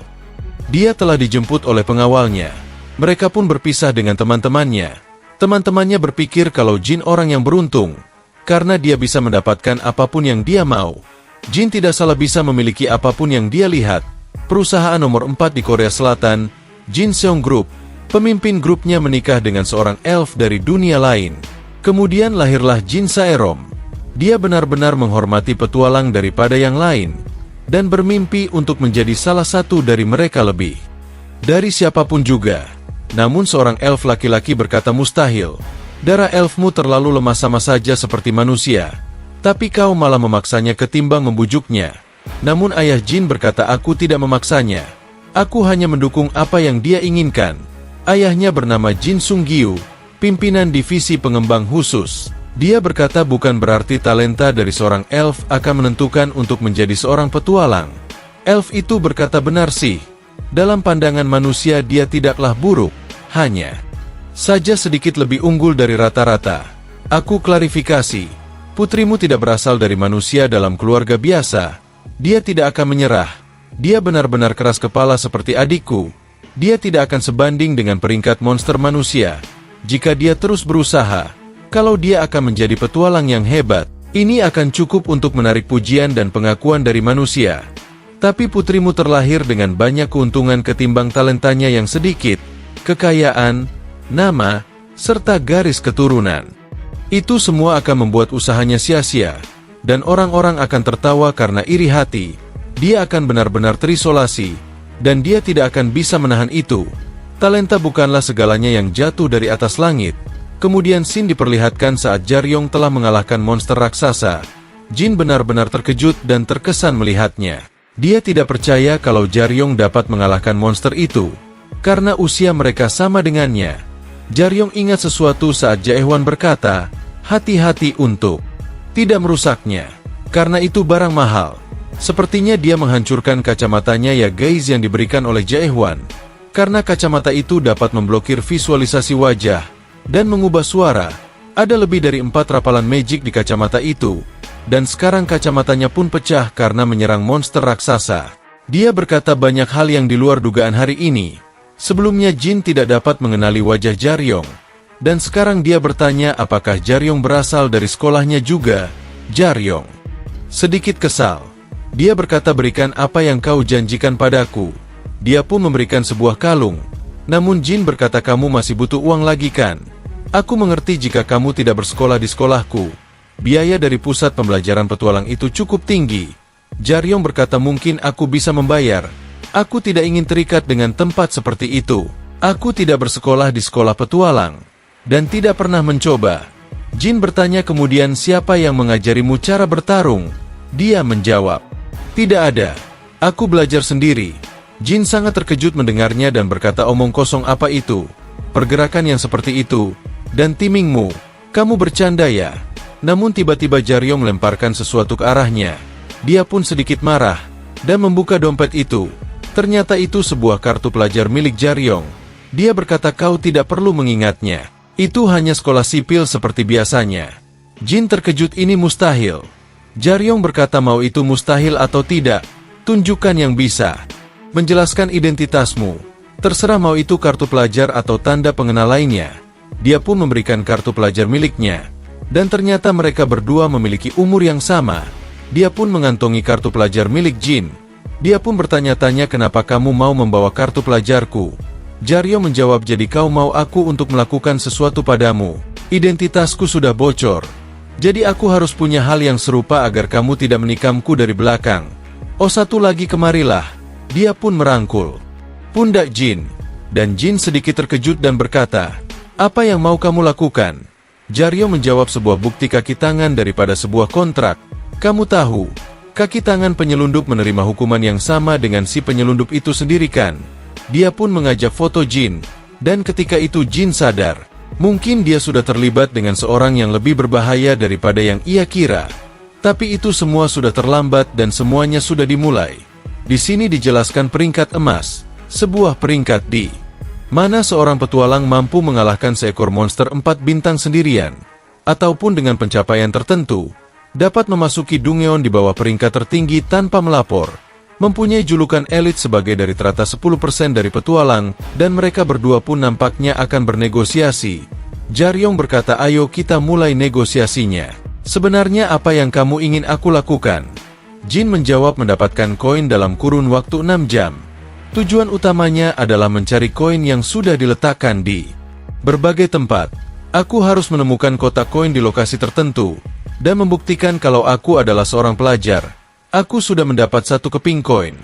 Dia telah dijemput oleh pengawalnya. Mereka pun berpisah dengan teman-temannya. Teman-temannya berpikir kalau Jin orang yang beruntung, karena dia bisa mendapatkan apapun yang dia mau. Jin tidak salah bisa memiliki apapun yang dia lihat. Perusahaan nomor 4 di Korea Selatan, Jin Seong Group, pemimpin grupnya menikah dengan seorang elf dari dunia lain. Kemudian lahirlah Jin Saerom. Dia benar-benar menghormati petualang daripada yang lain, dan bermimpi untuk menjadi salah satu dari mereka lebih dari siapapun juga. Namun seorang elf laki-laki berkata, mustahil. Darah elfmu terlalu lemah sama saja seperti manusia. Tapi kau malah memaksanya ketimbang membujuknya. Namun ayah Jin berkata, aku tidak memaksanya. Aku hanya mendukung apa yang dia inginkan. Ayahnya bernama Jin Sung Gyu, pimpinan divisi pengembang khusus. Dia berkata bukan berarti talenta dari seorang elf akan menentukan untuk menjadi seorang petualang. Elf itu berkata, benar sih. Dalam pandangan manusia dia tidaklah buruk. Hanya saja sedikit lebih unggul dari rata-rata. Aku klarifikasi, putrimu tidak berasal dari manusia dalam keluarga biasa. Dia tidak akan menyerah. Dia benar-benar keras kepala seperti adikku. Dia tidak akan sebanding dengan peringkat monster manusia. Jika dia terus berusaha, kalau dia akan menjadi petualang yang hebat, ini akan cukup untuk menarik pujian dan pengakuan dari manusia. Tapi putrimu terlahir dengan banyak keuntungan ketimbang talentanya yang sedikit. Kekayaan, nama, serta garis keturunan. Itu semua akan membuat usahanya sia-sia, dan orang-orang akan tertawa karena iri hati. Dia akan benar-benar terisolasi, dan dia tidak akan bisa menahan itu. Talenta bukanlah segalanya yang jatuh dari atas langit. Kemudian Sin diperlihatkan saat Jaryong telah mengalahkan monster raksasa. Jin benar-benar terkejut dan terkesan melihatnya. Dia tidak percaya kalau Jaryong dapat mengalahkan monster itu. Karena usia mereka sama dengannya. Jaryong ingat sesuatu saat Jaehwan berkata, hati-hati untuk tidak merusaknya, karena itu barang mahal. Sepertinya dia menghancurkan kacamatanya ya guys yang diberikan oleh Jaehwan. Karena kacamata itu dapat memblokir visualisasi wajah dan mengubah suara. Ada lebih dari 4 rapalan magic di kacamata itu. Dan sekarang kacamatanya pun pecah karena menyerang monster raksasa. Dia berkata banyak hal yang di luar dugaan hari ini. Sebelumnya Jin tidak dapat mengenali wajah Jaryong. Dan sekarang dia bertanya apakah Jaryong berasal dari sekolahnya juga. Jaryong sedikit kesal. Dia berkata, berikan apa yang kau janjikan padaku. Dia pun memberikan sebuah kalung. Namun Jin berkata, kamu masih butuh uang lagi kan? Aku mengerti jika kamu tidak bersekolah di sekolahku. Biaya dari pusat pembelajaran petualang itu cukup tinggi. Jaryong berkata, mungkin aku bisa membayar. Aku tidak ingin terikat dengan tempat seperti itu. Aku tidak bersekolah di sekolah petualang. Dan tidak pernah mencoba. Jin bertanya kemudian, siapa yang mengajarimu cara bertarung? Dia menjawab, tidak ada. Aku belajar sendiri. Jin sangat terkejut mendengarnya dan berkata, omong kosong apa itu? Pergerakan yang seperti itu. Dan timingmu. Kamu bercanda ya? Namun tiba-tiba Jaryong melemparkan sesuatu ke arahnya. Dia pun sedikit marah. Dan membuka dompet itu. Ternyata itu sebuah kartu pelajar milik Jaryong. Dia berkata, kau tidak perlu mengingatnya. Itu hanya sekolah sipil seperti biasanya. Jin terkejut, ini mustahil. Jaryong berkata, mau itu mustahil atau tidak, tunjukkan yang bisa. menjelaskan identitasmu. Terserah mau itu kartu pelajar atau tanda pengenal lainnya. Dia pun memberikan kartu pelajar miliknya. Dan ternyata mereka berdua memiliki umur yang sama. Dia pun mengantongi kartu pelajar milik Jin. Dia pun bertanya-tanya kenapa kamu mau membawa kartu pelajarku. Jaryo menjawab jadi kau mau aku untuk melakukan sesuatu padamu. Identitasku sudah bocor. Jadi aku harus punya hal yang serupa agar kamu tidak menikamku dari belakang. Oh satu lagi kemarilah. Dia pun merangkul pundak Jin. Dan Jin sedikit terkejut dan berkata, apa yang mau kamu lakukan? Jaryo menjawab sebuah bukti kaki tangan daripada sebuah kontrak. Kamu tahu, kaki tangan penyelundup menerima hukuman yang sama dengan si penyelundup itu sendiri kan? Dia pun mengajak foto Jin. Dan ketika itu Jin sadar. Mungkin dia sudah terlibat dengan seorang yang lebih berbahaya daripada yang ia kira. Tapi itu semua sudah terlambat dan semuanya sudah dimulai. Di sini dijelaskan peringkat emas. Sebuah peringkat di mana seorang petualang mampu mengalahkan seekor monster 4 bintang sendirian, ataupun dengan pencapaian tertentu, dapat memasuki Dungeon di bawah peringkat tertinggi tanpa melapor, mempunyai julukan elit sebagai dari rata 10% dari petualang, dan mereka berdua pun nampaknya akan bernegosiasi. Jaryong berkata ayo kita mulai negosiasinya. Sebenarnya apa yang kamu ingin aku lakukan? Jin menjawab mendapatkan koin dalam kurun waktu 6 jam. Tujuan utamanya adalah mencari koin yang sudah diletakkan di berbagai tempat. Aku harus menemukan kotak koin di lokasi tertentu, dan membuktikan kalau aku adalah seorang pelajar. Aku sudah mendapat 1 keping koin.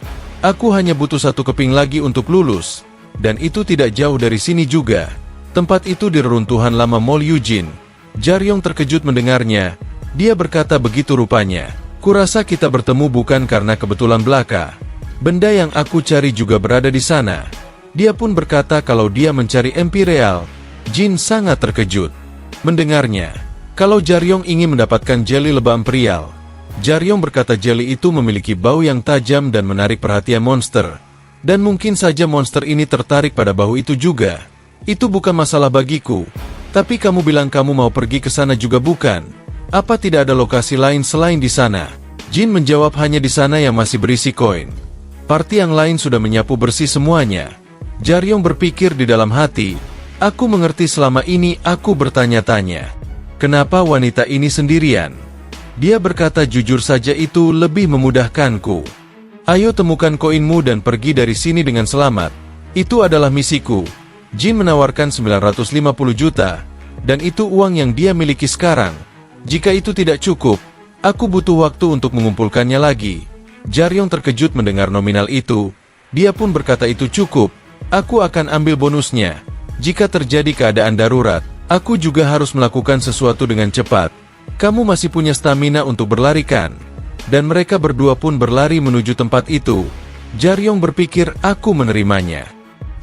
Aku hanya butuh 1 keping lagi untuk lulus, dan itu tidak jauh dari sini juga. Tempat itu di reruntuhan lama Mall Eugene. Jaryong terkejut mendengarnya. Dia berkata begitu rupanya. Kurasa kita bertemu bukan karena kebetulan belaka. Benda yang aku cari juga berada di sana. Dia pun berkata kalau dia mencari Imperial. Jin sangat terkejut mendengarnya. Kalau Jaryong ingin mendapatkan jeli lebah Imperial. Jaryong berkata jeli itu memiliki bau yang tajam dan menarik perhatian monster. Dan mungkin saja monster ini tertarik pada bau itu juga. Itu bukan masalah bagiku. Tapi kamu bilang kamu mau pergi ke sana juga bukan? Apa tidak ada lokasi lain selain di sana? Jin menjawab hanya di sana yang masih berisi koin. Parti yang lain sudah menyapu bersih semuanya. Jaryong berpikir di dalam hati, aku mengerti selama ini aku bertanya-tanya. Kenapa wanita ini sendirian? Dia berkata jujur saja itu lebih memudahkanku. Ayo temukan koinmu dan pergi dari sini dengan selamat. Itu adalah misiku. Jin menawarkan 950 juta, dan itu uang yang dia miliki sekarang. Jika itu tidak cukup, aku butuh waktu untuk mengumpulkannya lagi. Jaryong terkejut mendengar nominal itu. Dia pun berkata itu cukup. Aku akan ambil bonusnya. Jika terjadi keadaan darurat, aku juga harus melakukan sesuatu dengan cepat. Kamu masih punya stamina untuk berlari kan? Dan mereka berdua pun berlari menuju tempat itu. Jaryong berpikir aku menerimanya.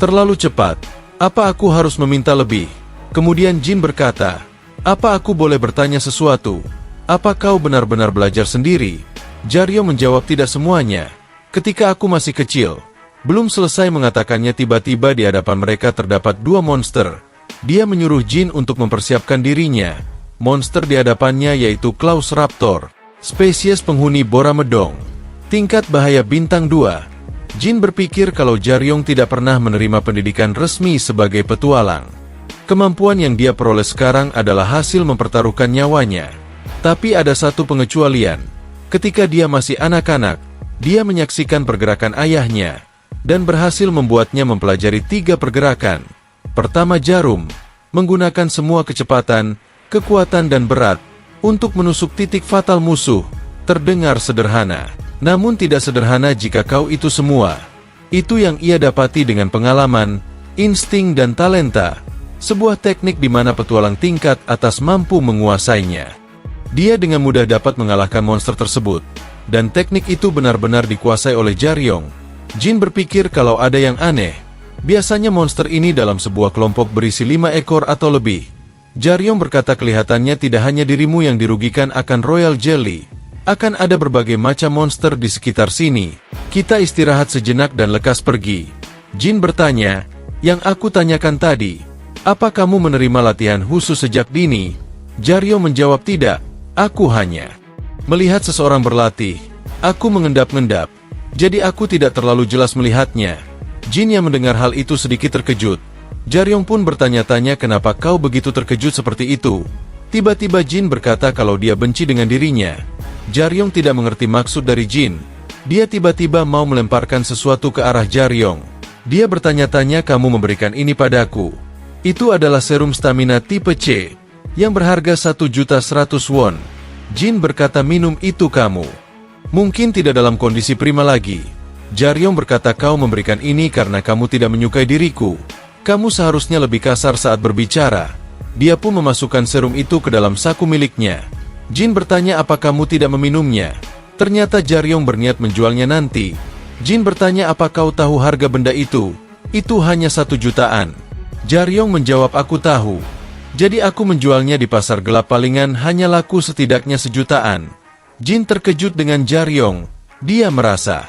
Terlalu cepat. Apa aku harus meminta lebih? Kemudian Jin berkata, apa aku boleh bertanya sesuatu? Apa kau benar-benar belajar sendiri? Jaryong menjawab tidak semuanya. Ketika aku masih kecil, belum selesai mengatakannya tiba-tiba di hadapan mereka terdapat 2 monster. Dia menyuruh Jin untuk mempersiapkan dirinya. Monster di hadapannya yaitu Klaus Raptor, spesies penghuni Boramedong. Tingkat bahaya bintang 2. Jin berpikir kalau Jaryong tidak pernah menerima pendidikan resmi sebagai petualang. Kemampuan yang dia peroleh sekarang adalah hasil mempertaruhkan nyawanya. Tapi ada satu pengecualian. Ketika dia masih anak-anak, dia menyaksikan pergerakan ayahnya, dan berhasil membuatnya mempelajari 3 pergerakan. Pertama jarum, menggunakan semua kecepatan, kekuatan dan berat, untuk menusuk titik fatal musuh. Terdengar sederhana, namun tidak sederhana jika kau itu semua. Itu yang ia dapati dengan pengalaman, insting dan talenta. Sebuah teknik di mana petualang tingkat atas mampu menguasainya. Dia dengan mudah dapat mengalahkan monster tersebut, dan teknik itu benar-benar dikuasai oleh Jaryong. Jin berpikir kalau ada yang aneh. Biasanya monster ini dalam sebuah kelompok berisi 5 ekor atau lebih. Jaryong berkata kelihatannya tidak hanya dirimu yang dirugikan akan Royal Jelly. Akan ada berbagai macam monster di sekitar sini. Kita istirahat sejenak dan lekas pergi. Jin bertanya, yang aku tanyakan tadi, apa kamu menerima latihan khusus sejak dini? Jaryong menjawab tidak. Aku hanya melihat seseorang berlatih. Aku mengendap-endap. Jadi aku tidak terlalu jelas melihatnya. Jin yang mendengar hal itu sedikit terkejut. Jaryong pun bertanya-tanya kenapa kau begitu terkejut seperti itu. Tiba-tiba Jin berkata kalau dia benci dengan dirinya. Jaryong tidak mengerti maksud dari Jin. Dia tiba-tiba mau melemparkan sesuatu ke arah Jaryong. Dia bertanya-tanya, kamu memberikan ini padaku. Itu adalah serum stamina tipe C, yang berharga 1.100.000 won. Jin berkata, minum itu kamu. Mungkin tidak dalam kondisi prima lagi. Jaryong berkata, kau memberikan ini karena kamu tidak menyukai diriku. Kamu seharusnya lebih kasar saat berbicara. Dia pun memasukkan serum itu ke dalam saku miliknya. Jin bertanya, apa kamu tidak meminumnya? Ternyata Jaryong berniat menjualnya nanti. Jin bertanya, apa kau tahu harga benda itu? Itu hanya 1 jutaan. Jaryong menjawab, aku tahu. Jadi aku menjualnya di pasar gelap, palingan hanya laku setidaknya 1 jutaan. Jin terkejut dengan Jaryong. Dia merasa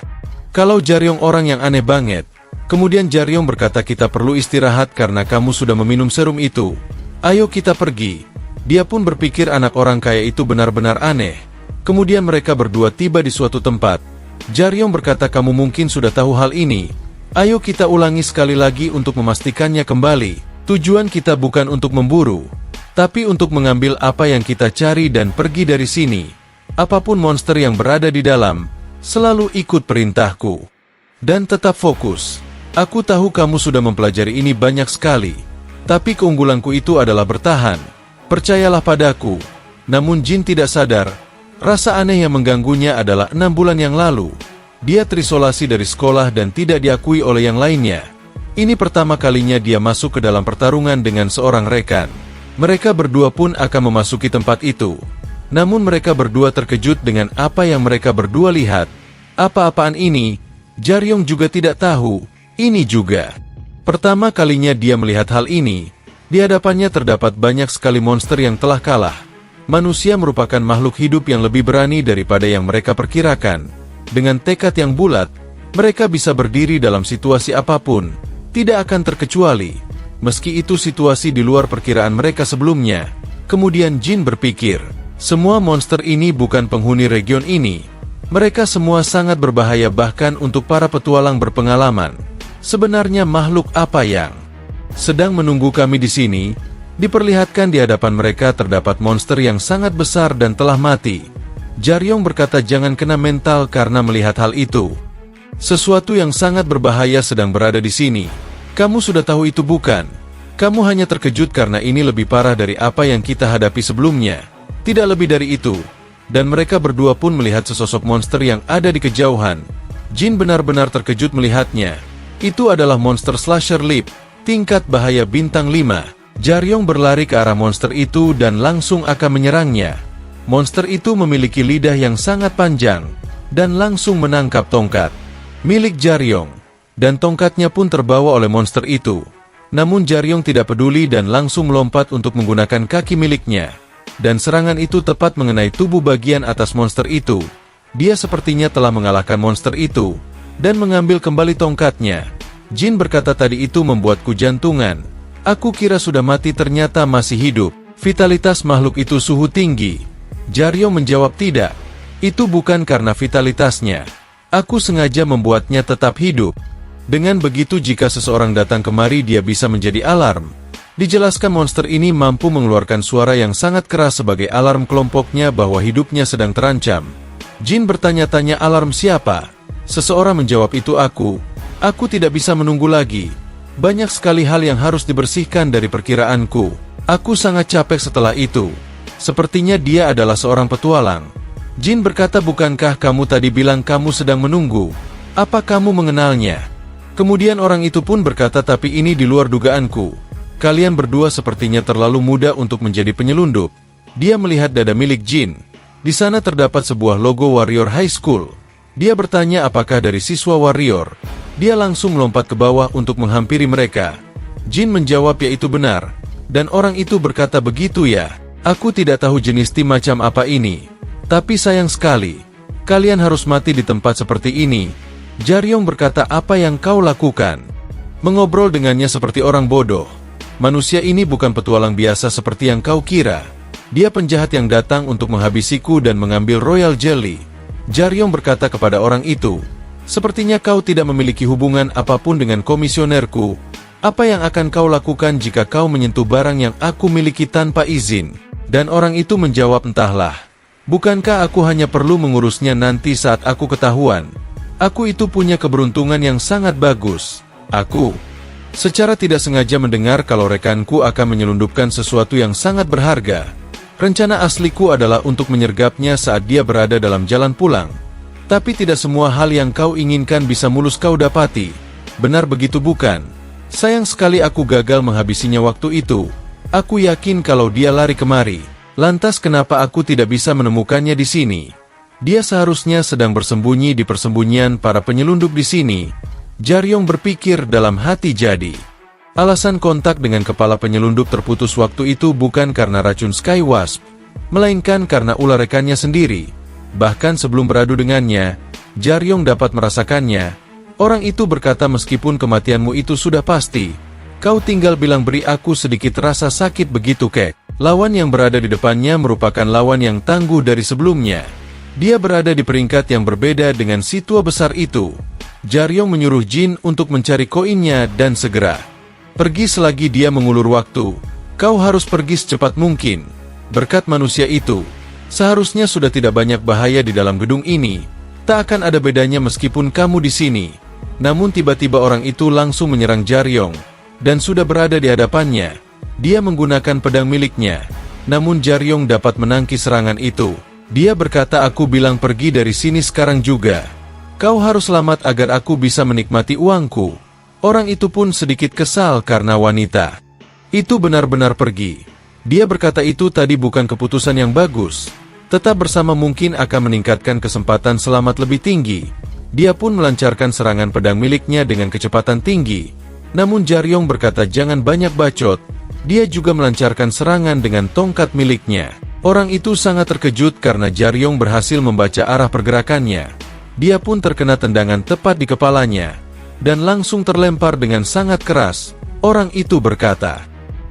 kalau Jaryong orang yang aneh banget. Kemudian Jaryong berkata, kita perlu istirahat karena kamu sudah meminum serum itu. Ayo kita pergi. Dia pun berpikir anak orang kaya itu benar-benar aneh. Kemudian mereka berdua tiba di suatu tempat. Jaryong berkata, kamu mungkin sudah tahu hal ini. Ayo kita ulangi sekali lagi untuk memastikannya kembali. Tujuan kita bukan untuk memburu, tapi untuk mengambil apa yang kita cari dan pergi dari sini. Apapun monster yang berada di dalam, selalu ikut perintahku. Dan tetap fokus. Aku tahu kamu sudah mempelajari ini banyak sekali. Tapi keunggulanku itu adalah bertahan. Percayalah padaku. Namun Jin tidak sadar. Rasa aneh yang mengganggunya adalah 6 bulan yang lalu. Dia terisolasi dari sekolah dan tidak diakui oleh yang lainnya. Ini pertama kalinya dia masuk ke dalam pertarungan dengan seorang rekan. Mereka berdua pun akan memasuki tempat itu. Namun mereka berdua terkejut dengan apa yang mereka berdua lihat. Apa-apaan ini? Jaryong juga tidak tahu. Ini juga pertama kalinya dia melihat hal ini. Di hadapannya terdapat banyak sekali monster yang telah kalah. Manusia merupakan makhluk hidup yang lebih berani daripada yang mereka perkirakan. Dengan tekad yang bulat, mereka bisa berdiri dalam situasi apapun, tidak akan terkecuali, meski itu situasi di luar perkiraan mereka sebelumnya. Kemudian Jin berpikir, semua monster ini bukan penghuni region ini. Mereka semua sangat berbahaya bahkan untuk para petualang berpengalaman. Sebenarnya makhluk apa yang sedang menunggu kami di sini? Diperlihatkan di hadapan mereka terdapat monster yang sangat besar dan telah mati. Jaryong berkata, jangan kena mental karena melihat hal itu. Sesuatu yang sangat berbahaya sedang berada di sini. Kamu sudah tahu itu bukan? Kamu hanya terkejut karena ini lebih parah dari apa yang kita hadapi sebelumnya. Tidak lebih dari itu. Dan mereka berdua pun melihat sesosok monster yang ada di kejauhan. Jin benar-benar terkejut melihatnya. Itu adalah monster Slasher Lip, tingkat bahaya bintang 5. Jaryong berlari ke arah monster itu dan langsung akan menyerangnya. Monster itu memiliki lidah yang sangat panjang, dan langsung menangkap tongkat milik Jaryong. Dan tongkatnya pun terbawa oleh monster itu. Namun Jaryong tidak peduli dan langsung melompat untuk menggunakan kaki miliknya. Dan serangan itu tepat mengenai tubuh bagian atas monster itu. Dia sepertinya telah mengalahkan monster itu, dan mengambil kembali tongkatnya. Jin berkata, tadi itu membuatku jantungan. Aku kira sudah mati, ternyata masih hidup. Vitalitas makhluk itu suhu tinggi. Jaryong menjawab, tidak. Itu bukan karena vitalitasnya. Aku sengaja membuatnya tetap hidup. Dengan begitu jika seseorang datang kemari dia bisa menjadi alarm. Dijelaskan monster ini mampu mengeluarkan suara yang sangat keras sebagai alarm kelompoknya bahwa hidupnya sedang terancam. Jin bertanya-tanya, alarm siapa? Seseorang menjawab, itu aku. Aku tidak bisa menunggu lagi. Banyak sekali hal yang harus dibersihkan dari perkiraanku. Aku sangat capek setelah itu. Sepertinya dia adalah seorang petualang. Jin berkata, bukankah kamu tadi bilang kamu sedang menunggu? Apa kamu mengenalnya? Kemudian orang itu pun berkata, tapi ini di luar dugaanku. Kalian berdua sepertinya terlalu muda untuk menjadi penyelundup. Dia melihat dada milik Jin. Di sana terdapat sebuah logo Warrior High School. Dia bertanya apakah dari siswa Warrior. Dia langsung melompat ke bawah untuk menghampiri mereka. Jin menjawab, ya itu benar. Dan orang itu berkata, begitu ya. Aku tidak tahu jenis tim macam apa ini. Tapi sayang sekali. Kalian harus mati di tempat seperti ini. Jaryong berkata, apa yang kau lakukan? Mengobrol dengannya seperti orang bodoh. Manusia ini bukan petualang biasa seperti yang kau kira. Dia penjahat yang datang untuk menghabisiku dan mengambil Royal Jelly. Jaryong berkata kepada orang itu, Sepertinya kau tidak memiliki hubungan apapun dengan komisionerku. Apa yang akan kau lakukan jika kau menyentuh barang yang aku miliki tanpa izin?" Dan orang itu menjawab, "Entahlah. Bukankah aku hanya perlu mengurusnya nanti saat aku ketahuan? Aku itu punya keberuntungan yang sangat bagus. Aku secara tidak sengaja mendengar kalau rekanku akan menyelundupkan sesuatu yang sangat berharga. Rencana asliku adalah untuk menyergapnya saat dia berada dalam jalan pulang. Tapi tidak semua hal yang kau inginkan bisa mulus kau dapati. Benar begitu bukan? Sayang sekali aku gagal menghabisinya waktu itu. Aku yakin kalau dia lari kemari. Lantas kenapa aku tidak bisa menemukannya di sini? Dia seharusnya sedang bersembunyi di persembunyian para penyelundup di sini." Jaryong berpikir dalam hati. Jadi alasan kontak dengan kepala penyelundup terputus waktu itu bukan karena racun Sky Wasp, melainkan karena ular rekannya sendiri. Bahkan sebelum beradu dengannya, Jaryong dapat merasakannya. Orang itu berkata, "Meskipun kematianmu itu sudah pasti, kau tinggal bilang beri aku sedikit rasa sakit begitu kek." Lawan yang berada di depannya merupakan lawan yang tangguh dari sebelumnya. Dia berada di peringkat yang berbeda dengan si tua besar itu. Jaryong menyuruh Jin untuk mencari koinnya dan segera pergi selagi dia mengulur waktu. "Kau harus pergi secepat mungkin. Berkat manusia itu, seharusnya sudah tidak banyak bahaya di dalam gedung ini. Tak akan ada bedanya meskipun kamu di sini." Namun tiba-tiba orang itu langsung menyerang Jaryong, dan sudah berada di hadapannya. Dia menggunakan pedang miliknya. Namun Jaryong dapat menangkis serangan itu. Dia berkata, "Aku bilang pergi dari sini sekarang juga. Kau harus selamat agar aku bisa menikmati uangku." Orang itu pun sedikit kesal karena wanita itu benar-benar pergi. Dia berkata itu tadi bukan keputusan yang bagus. Tetap bersama mungkin akan meningkatkan kesempatan selamat lebih tinggi. Dia pun melancarkan serangan pedang miliknya dengan kecepatan tinggi. Namun Jaryong berkata, "Jangan banyak bacot." Dia juga melancarkan serangan dengan tongkat miliknya. Orang itu sangat terkejut karena Jaryong berhasil membaca arah pergerakannya. Dia pun terkena tendangan tepat di kepalanya dan langsung terlempar dengan sangat keras. Orang itu berkata,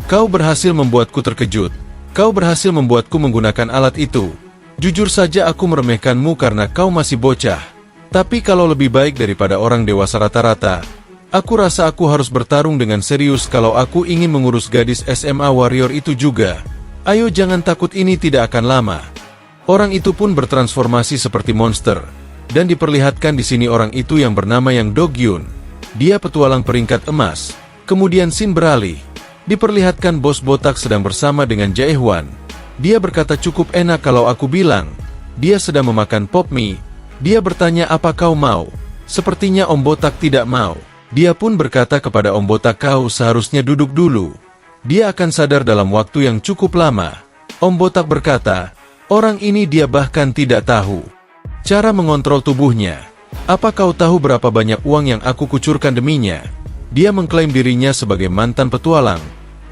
"Kau berhasil membuatku terkejut. Kau berhasil membuatku menggunakan alat itu. Jujur saja aku meremehkanmu karena kau masih bocah. Tapi kalau lebih baik daripada orang dewasa rata-rata, aku rasa aku harus bertarung dengan serius kalau aku ingin mengurus gadis SMA warrior itu juga. Ayo jangan takut, ini tidak akan lama." Orang itu pun bertransformasi seperti monster. Dan diperlihatkan di sini orang itu yang bernama Yang Do-gyun. Dia petualang peringkat emas. Kemudian Shin beralih. Diperlihatkan bos botak sedang bersama dengan Jae-hwan. Dia berkata, "Cukup enak kalau aku bilang." Dia sedang memakan pop mie. Dia bertanya, "Apa kau mau?" Sepertinya Om Botak tidak mau. Dia pun berkata kepada Om Botak, "Kau seharusnya duduk dulu. Dia akan sadar dalam waktu yang cukup lama." Om Botak berkata, "Orang ini dia bahkan tidak tahu cara mengontrol tubuhnya. Apa kau tahu berapa banyak uang yang aku kucurkan deminya?" Dia mengklaim dirinya sebagai mantan petualang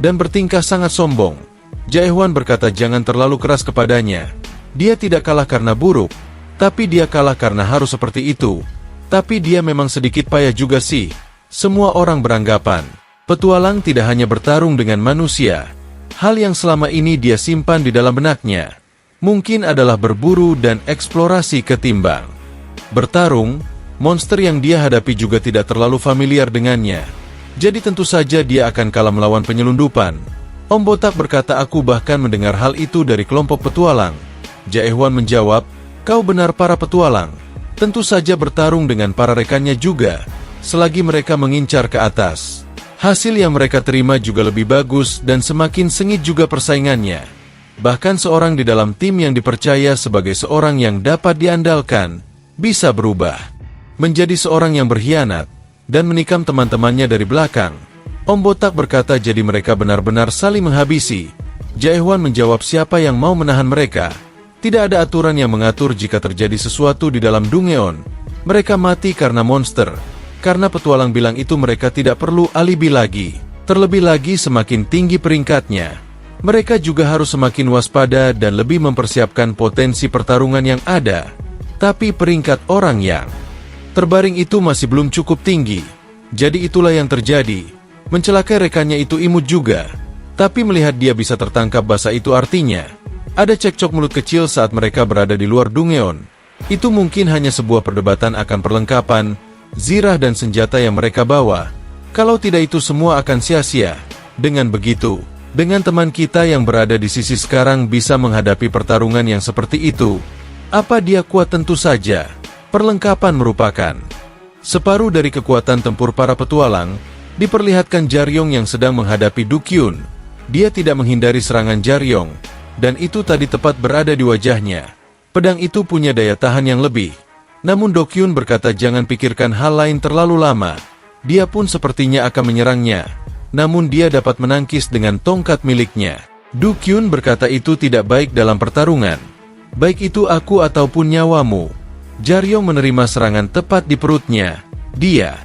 dan bertingkah sangat sombong. Jae-hwan berkata, "Jangan terlalu keras kepadanya. Dia tidak kalah karena buruk, tapi dia kalah karena harus seperti itu. Tapi dia memang sedikit payah juga sih." Semua orang beranggapan petualang tidak hanya bertarung dengan manusia. Hal yang selama ini dia simpan di dalam benaknya mungkin adalah berburu dan eksplorasi ketimbang bertarung. Monster yang dia hadapi juga tidak terlalu familiar dengannya. Jadi tentu saja dia akan kalah melawan penyelundupan. Om Botak berkata, "Aku bahkan mendengar hal itu dari kelompok petualang." Jae-hwan menjawab, "Kau benar, para petualang tentu saja bertarung dengan para rekannya juga. Selagi mereka mengincar ke atas, hasil yang mereka terima juga lebih bagus dan semakin sengit juga persaingannya. Bahkan seorang di dalam tim yang dipercaya sebagai seorang yang dapat diandalkan bisa berubah menjadi seorang yang berkhianat dan menikam teman-temannya dari belakang." Om Botak berkata, "Jadi mereka benar-benar saling menghabisi." Jae-hwan menjawab, "Siapa yang mau menahan mereka? Tidak ada aturan yang mengatur jika terjadi sesuatu di dalam Dungeon. Mereka mati karena monster. Karena petualang bilang itu mereka tidak perlu alibi lagi. Terlebih lagi semakin tinggi peringkatnya, mereka juga harus semakin waspada dan lebih mempersiapkan potensi pertarungan yang ada. Tapi peringkat orang yang terbaring itu masih belum cukup tinggi. Jadi itulah yang terjadi. Mencelakai rekannya itu imut juga. Tapi melihat dia bisa tertangkap basah itu artinya ada cekcok mulut kecil saat mereka berada di luar Dungeon. Itu mungkin hanya sebuah perdebatan akan perlengkapan, zirah dan senjata yang mereka bawa. Kalau tidak itu semua akan sia-sia. Dengan begitu, dengan teman kita yang berada di sisi sekarang bisa menghadapi pertarungan yang seperti itu. Apa dia kuat? Tentu saja. Perlengkapan merupakan separuh dari kekuatan tempur para petualang. Diperlihatkan Jaryong yang sedang menghadapi Du Kyun. Dia tidak menghindari serangan Jaryong, dan itu tadi tepat berada di wajahnya. Pedang itu punya daya tahan yang lebih. Namun Do Kyun berkata jangan pikirkan hal lain terlalu lama. Dia pun sepertinya akan menyerangnya. Namun dia dapat menangkis dengan tongkat miliknya. Du Kyun berkata itu tidak baik dalam pertarungan. Baik itu aku ataupun nyawamu. Jaryong menerima serangan tepat di perutnya. Dia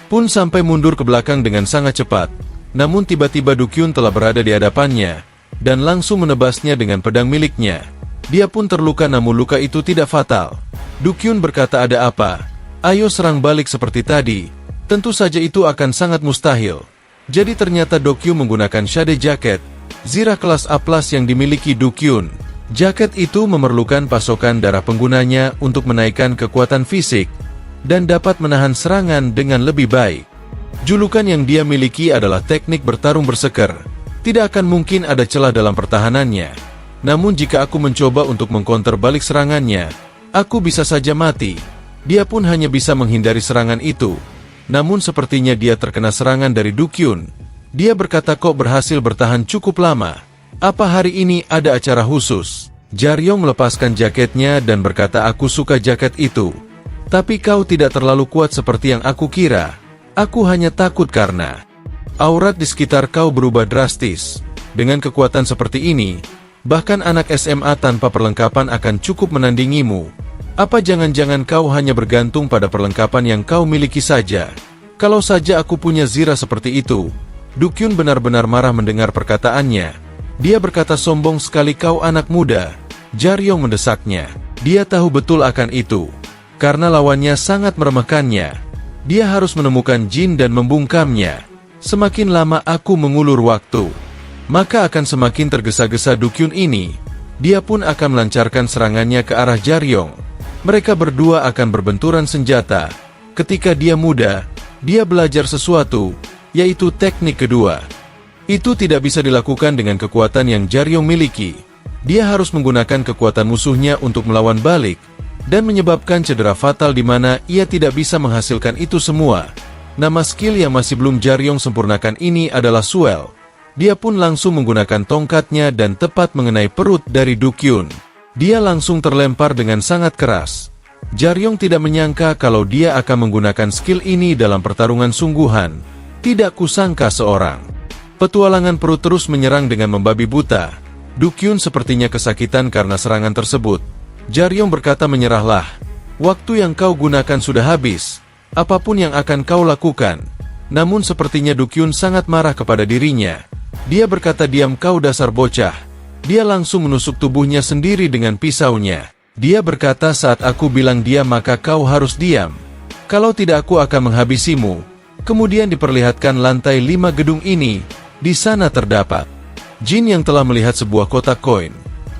pun sampai mundur ke belakang dengan sangat cepat. Namun tiba-tiba Du Kyun telah berada di hadapannya dan langsung menebasnya dengan pedang miliknya. Dia pun terluka namun luka itu tidak fatal. Du Kyun berkata ada apa? Ayo serang balik seperti tadi. Tentu saja itu akan sangat mustahil. Jadi ternyata Do Kyun menggunakan Shade Jacket, zirah kelas A+ yang dimiliki Du Kyun. Jaket itu memerlukan pasokan darah penggunanya untuk menaikkan kekuatan fisik dan dapat menahan serangan dengan lebih baik. Julukan yang dia miliki adalah teknik bertarung berseker. Tidak akan mungkin ada celah dalam pertahanannya. Namun jika aku mencoba untuk mengcounter balik serangannya, aku bisa saja mati. Dia pun hanya bisa menghindari serangan itu. Namun sepertinya dia terkena serangan dari Du Kyun. Dia berkata kok berhasil bertahan cukup lama. Apa hari ini ada acara khusus? Jaryong melepaskan jaketnya dan berkata aku suka jaket itu. Tapi kau tidak terlalu kuat seperti yang aku kira. Aku hanya takut karena aurat di sekitar kau berubah drastis. Dengan kekuatan seperti ini, bahkan anak SMA tanpa perlengkapan akan cukup menandingimu. Apa jangan-jangan kau hanya bergantung pada perlengkapan yang kau miliki saja? Kalau saja aku punya zirah seperti itu. Du Kyun benar-benar marah mendengar perkataannya. Dia berkata sombong sekali kau anak muda. Jaryong mendesaknya. Dia tahu betul akan itu. Karena lawannya sangat meremehkannya. Dia harus menemukan Jin dan membungkamnya. Semakin lama aku mengulur waktu, maka akan semakin tergesa-gesa Du Kyun ini. Dia pun akan melancarkan serangannya ke arah Jaryong. Mereka berdua akan berbenturan senjata. Ketika dia muda, dia belajar sesuatu, yaitu teknik kedua. Itu tidak bisa dilakukan dengan kekuatan yang Jaryong miliki. Dia harus menggunakan kekuatan musuhnya untuk melawan balik dan menyebabkan cedera fatal di mana ia tidak bisa menghasilkan itu semua. Nama skill yang masih belum Jaryong sempurnakan ini adalah Swell. Dia pun langsung menggunakan tongkatnya dan tepat mengenai perut dari Du Kyun. Dia langsung terlempar dengan sangat keras. Jaryong tidak menyangka kalau dia akan menggunakan skill ini dalam pertarungan sungguhan. Tidak kusangka seorang petualangan perut terus menyerang dengan membabi buta. Du Kyun sepertinya kesakitan karena serangan tersebut. Jaryong berkata menyerahlah. Waktu yang kau gunakan sudah habis. Apapun yang akan kau lakukan. Namun sepertinya Du Kyun sangat marah kepada dirinya. Dia berkata diam kau dasar bocah. Dia langsung menusuk tubuhnya sendiri dengan pisaunya. Dia berkata saat aku bilang diam maka kau harus diam. Kalau tidak aku akan menghabisimu. Kemudian diperlihatkan lantai 5 gedung ini. Di sana terdapat Jin yang telah melihat sebuah kotak koin.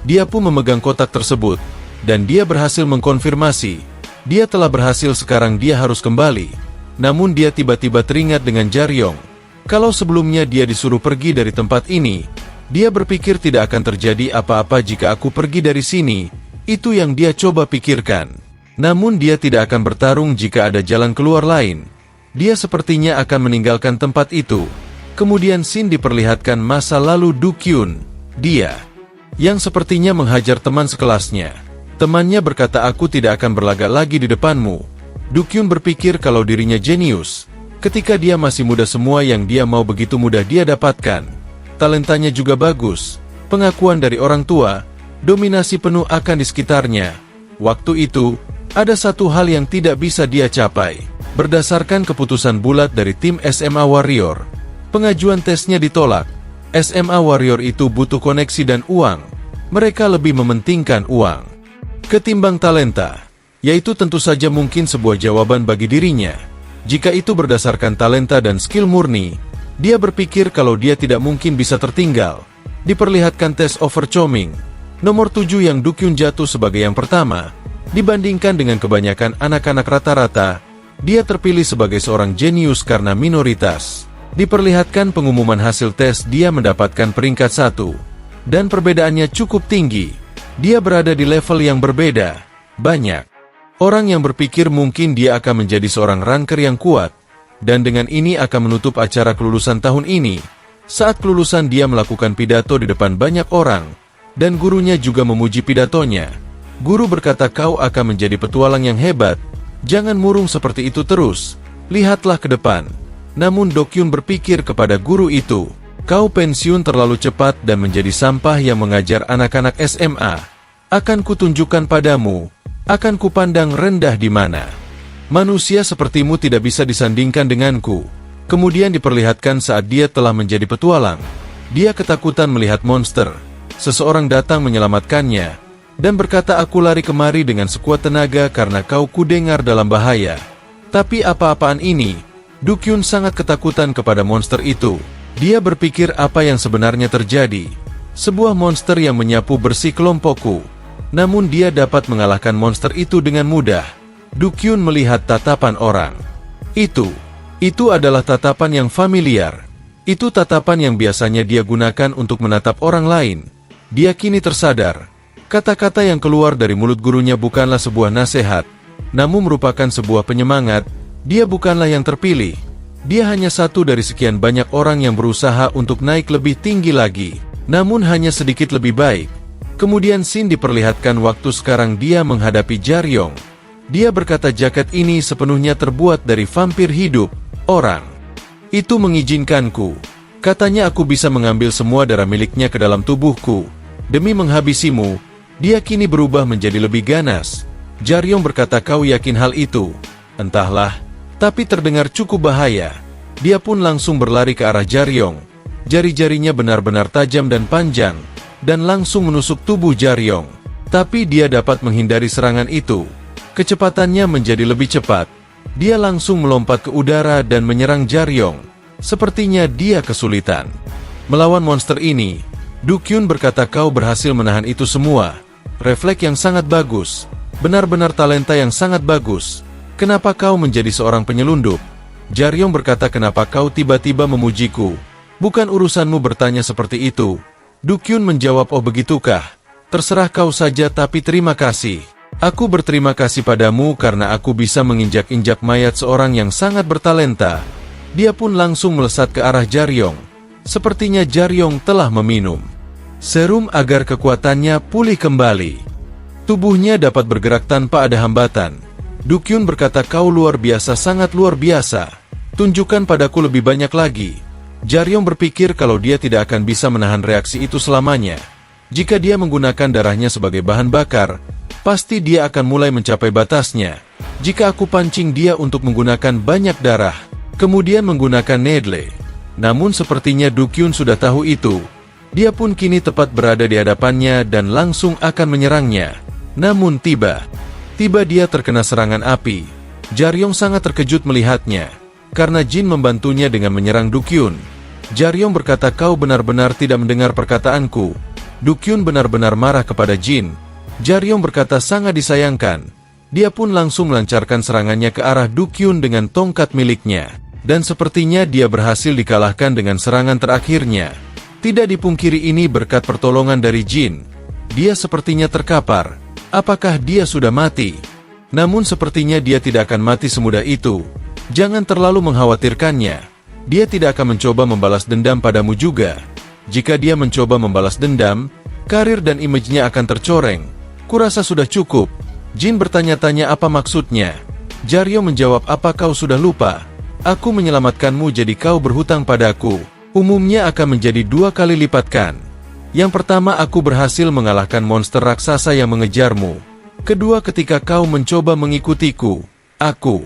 Dia pun memegang kotak tersebut. Dan dia berhasil mengkonfirmasi. Dia telah berhasil sekarang dia harus kembali. Namun dia tiba-tiba teringat dengan Jaryong. Kalau sebelumnya dia disuruh pergi dari tempat ini, dia berpikir tidak akan terjadi apa-apa jika aku pergi dari sini. Itu yang dia coba pikirkan. Namun dia tidak akan bertarung jika ada jalan keluar lain. Dia sepertinya akan meninggalkan tempat itu. Kemudian Shin diperlihatkan masa lalu Du Kyun. Dia yang sepertinya menghajar teman sekelasnya. Temannya berkata aku tidak akan berlagak lagi di depanmu. Du Kyun berpikir kalau dirinya jenius. Ketika dia masih muda semua yang dia mau begitu mudah dia dapatkan. Talentanya juga bagus. Pengakuan dari orang tua. Dominasi penuh akan di sekitarnya. Waktu itu, ada satu hal yang tidak bisa dia capai. Berdasarkan keputusan bulat dari tim SMA Warrior. Pengajuan tesnya ditolak. SMA Warrior itu butuh koneksi dan uang. Mereka lebih mementingkan uang ketimbang talenta, yaitu tentu saja mungkin sebuah jawaban bagi dirinya. Jika itu berdasarkan talenta dan skill murni, dia berpikir kalau dia tidak mungkin bisa tertinggal. Diperlihatkan tes overcoming. Nomor 7 yang Du Kyun jatuh sebagai yang pertama. Dibandingkan dengan kebanyakan anak-anak rata-rata, dia terpilih sebagai seorang jenius karena minoritas. Diperlihatkan pengumuman hasil tes, dia mendapatkan peringkat 1. Dan perbedaannya cukup tinggi. Dia berada di level yang berbeda. Banyak orang yang berpikir mungkin dia akan menjadi seorang ranker yang kuat, dan dengan ini akan menutup acara kelulusan tahun ini. Saat kelulusan dia melakukan pidato di depan banyak orang, dan gurunya juga memuji pidatonya. Guru berkata, kau akan menjadi petualang yang hebat, jangan murung seperti itu terus, lihatlah ke depan. Namun Do-kyun berpikir kepada guru itu, kau pensiun terlalu cepat dan menjadi sampah yang mengajar anak-anak SMA. Akan kutunjukkan padamu, akan kupandang rendah di mana. Manusia sepertimu tidak bisa disandingkan denganku. Kemudian diperlihatkan saat dia telah menjadi petualang. Dia ketakutan melihat monster. Seseorang datang menyelamatkannya, dan berkata, aku lari kemari dengan sekuat tenaga karena kau kudengar dalam bahaya. Tapi apa-apaan ini? Do-kyun sangat ketakutan kepada monster itu. Dia berpikir apa yang sebenarnya terjadi. Sebuah monster yang menyapu bersih kelompokku. Namun dia dapat mengalahkan monster itu dengan mudah. Do-kyun melihat tatapan orang. Itu adalah tatapan yang familiar. Itu tatapan yang biasanya dia gunakan untuk menatap orang lain. Dia kini tersadar. Kata-kata yang keluar dari mulut gurunya bukanlah sebuah nasihat, namun merupakan sebuah penyemangat. Dia bukanlah yang terpilih. Dia hanya satu dari sekian banyak orang yang berusaha untuk naik lebih tinggi lagi, namun hanya sedikit lebih baik. Kemudian Shin diperlihatkan waktu sekarang dia menghadapi Jaryong. Dia berkata, jaket ini sepenuhnya terbuat dari vampir hidup. Orang itu mengizinkanku. Katanya aku bisa mengambil semua darah miliknya ke dalam tubuhku. Demi menghabisimu, dia kini berubah menjadi lebih ganas. Jaryong berkata, kau yakin hal itu? Entahlah, tapi terdengar cukup bahaya. Dia pun langsung berlari ke arah Jaryong. Jari-jarinya benar-benar tajam dan panjang, dan langsung menusuk tubuh Jaryong. Tapi dia dapat menghindari serangan itu. Kecepatannya menjadi lebih cepat. Dia langsung melompat ke udara dan menyerang Jaryong. Sepertinya dia kesulitan melawan monster ini. Do-kyun berkata, kau berhasil menahan itu semua. Refleks yang sangat bagus. Benar-benar talenta yang sangat bagus. Kenapa kau menjadi seorang penyelundup? Jaryong berkata, kenapa kau tiba-tiba memujiku? Bukan urusanmu bertanya seperti itu. Do-kyun menjawab, oh begitukah? Terserah kau saja, tapi terima kasih. Aku berterima kasih padamu karena aku bisa menginjak-injak mayat seorang yang sangat bertalenta. Dia pun langsung melesat ke arah Jaryong. Sepertinya Jaryong telah meminum serum agar kekuatannya pulih kembali. Tubuhnya dapat bergerak tanpa ada hambatan. Do-kyun berkata, kau luar biasa, sangat luar biasa. Tunjukkan padaku lebih banyak lagi. Jaryong berpikir kalau dia tidak akan bisa menahan reaksi itu selamanya. Jika dia menggunakan darahnya sebagai bahan bakar, pasti dia akan mulai mencapai batasnya. Jika aku pancing dia untuk menggunakan banyak darah, kemudian menggunakan needle. Namun sepertinya Do-kyun sudah tahu itu. Dia pun kini tepat berada di hadapannya dan langsung akan menyerangnya. Namun tiba-tiba dia terkena serangan api. Jaryong sangat terkejut melihatnya, karena Jin membantunya dengan menyerang Do-kyun. Jaryong berkata, kau benar-benar tidak mendengar perkataanku. Do-kyun benar-benar marah kepada Jin. Jaryong berkata, sangat disayangkan. Dia pun langsung melancarkan serangannya ke arah Do-kyun dengan tongkat miliknya. Dan sepertinya dia berhasil dikalahkan dengan serangan terakhirnya. Tidak dipungkiri ini berkat pertolongan dari Jin. Dia sepertinya terkapar. Apakah dia sudah mati? Namun sepertinya dia tidak akan mati semudah itu. Jangan terlalu mengkhawatirkannya. Dia tidak akan mencoba membalas dendam padamu juga. Jika dia mencoba membalas dendam, karir dan image-nya akan tercoreng. Kurasa sudah cukup. Jin bertanya-tanya apa maksudnya. Jaryong menjawab, apa kau sudah lupa? Aku menyelamatkanmu jadi kau berhutang padaku. Umumnya akan menjadi 2 kali lipatkan. Yang pertama, aku berhasil mengalahkan monster raksasa yang mengejarmu. Kedua, ketika kau mencoba mengikutiku, aku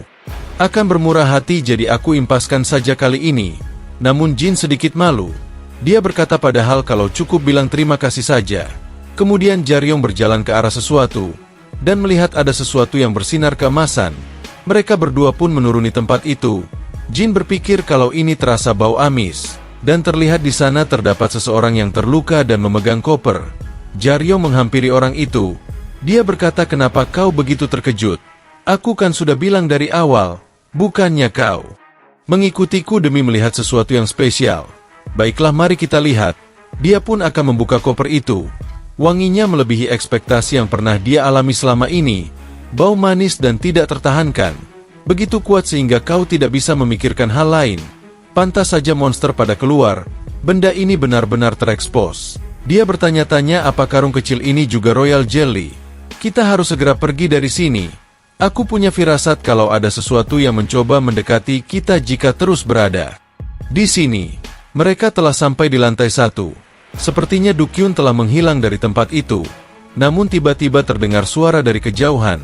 akan bermurah hati jadi aku impaskan saja kali ini. Namun Jin sedikit malu. Dia berkata padahal kalau cukup bilang terima kasih saja. Kemudian Jaryong berjalan ke arah sesuatu, dan melihat ada sesuatu yang bersinar keemasan. Mereka berdua pun menuruni tempat itu. Jin berpikir kalau ini terasa bau amis, dan terlihat di sana terdapat seseorang yang terluka dan memegang koper. Jaryong menghampiri orang itu. Dia berkata, kenapa kau begitu terkejut? Aku kan sudah bilang dari awal, bukannya kau mengikutiku demi melihat sesuatu yang spesial. Baiklah, mari kita lihat. Dia pun akan membuka koper itu. Wanginya melebihi ekspektasi yang pernah dia alami selama ini. Bau manis dan tidak tertahankan. Begitu kuat sehingga kau tidak bisa memikirkan hal lain. Pantas saja monster pada keluar. Benda ini benar-benar terekspos. Dia bertanya-tanya, apa karung kecil ini juga royal jelly? Kita harus segera pergi dari sini. Aku punya firasat kalau ada sesuatu yang mencoba mendekati kita jika terus berada di sini. Mereka telah sampai di lantai 1. Sepertinya Dukyun telah menghilang dari tempat itu. Namun tiba-tiba terdengar suara dari kejauhan.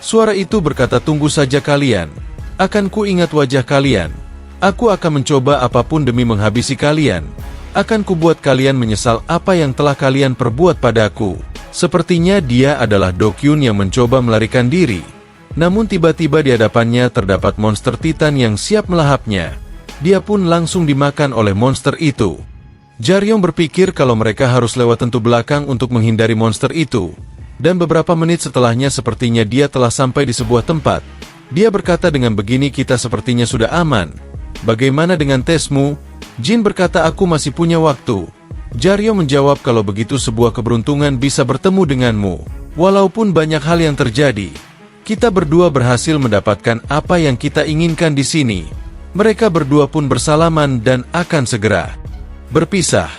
Suara itu berkata, tunggu saja kalian. Akan ku ingat wajah kalian. Aku akan mencoba apapun demi menghabisi kalian. Akan ku buat kalian menyesal apa yang telah kalian perbuat padaku. Sepertinya dia adalah Dokyun yang mencoba melarikan diri. Namun tiba-tiba di hadapannya terdapat monster Titan yang siap melahapnya. Dia pun langsung dimakan oleh monster itu. Jaryong berpikir kalau mereka harus lewat pintu belakang untuk menghindari monster itu. Dan beberapa menit setelahnya sepertinya dia telah sampai di sebuah tempat. Dia berkata, dengan begini kita sepertinya sudah aman. Bagaimana dengan tesmu? Jin berkata, aku masih punya waktu. Jaryong menjawab, kalau begitu sebuah keberuntungan bisa bertemu denganmu. Walaupun banyak hal yang terjadi, kita berdua berhasil mendapatkan apa yang kita inginkan di sini. Mereka berdua pun bersalaman dan akan segera berpisah.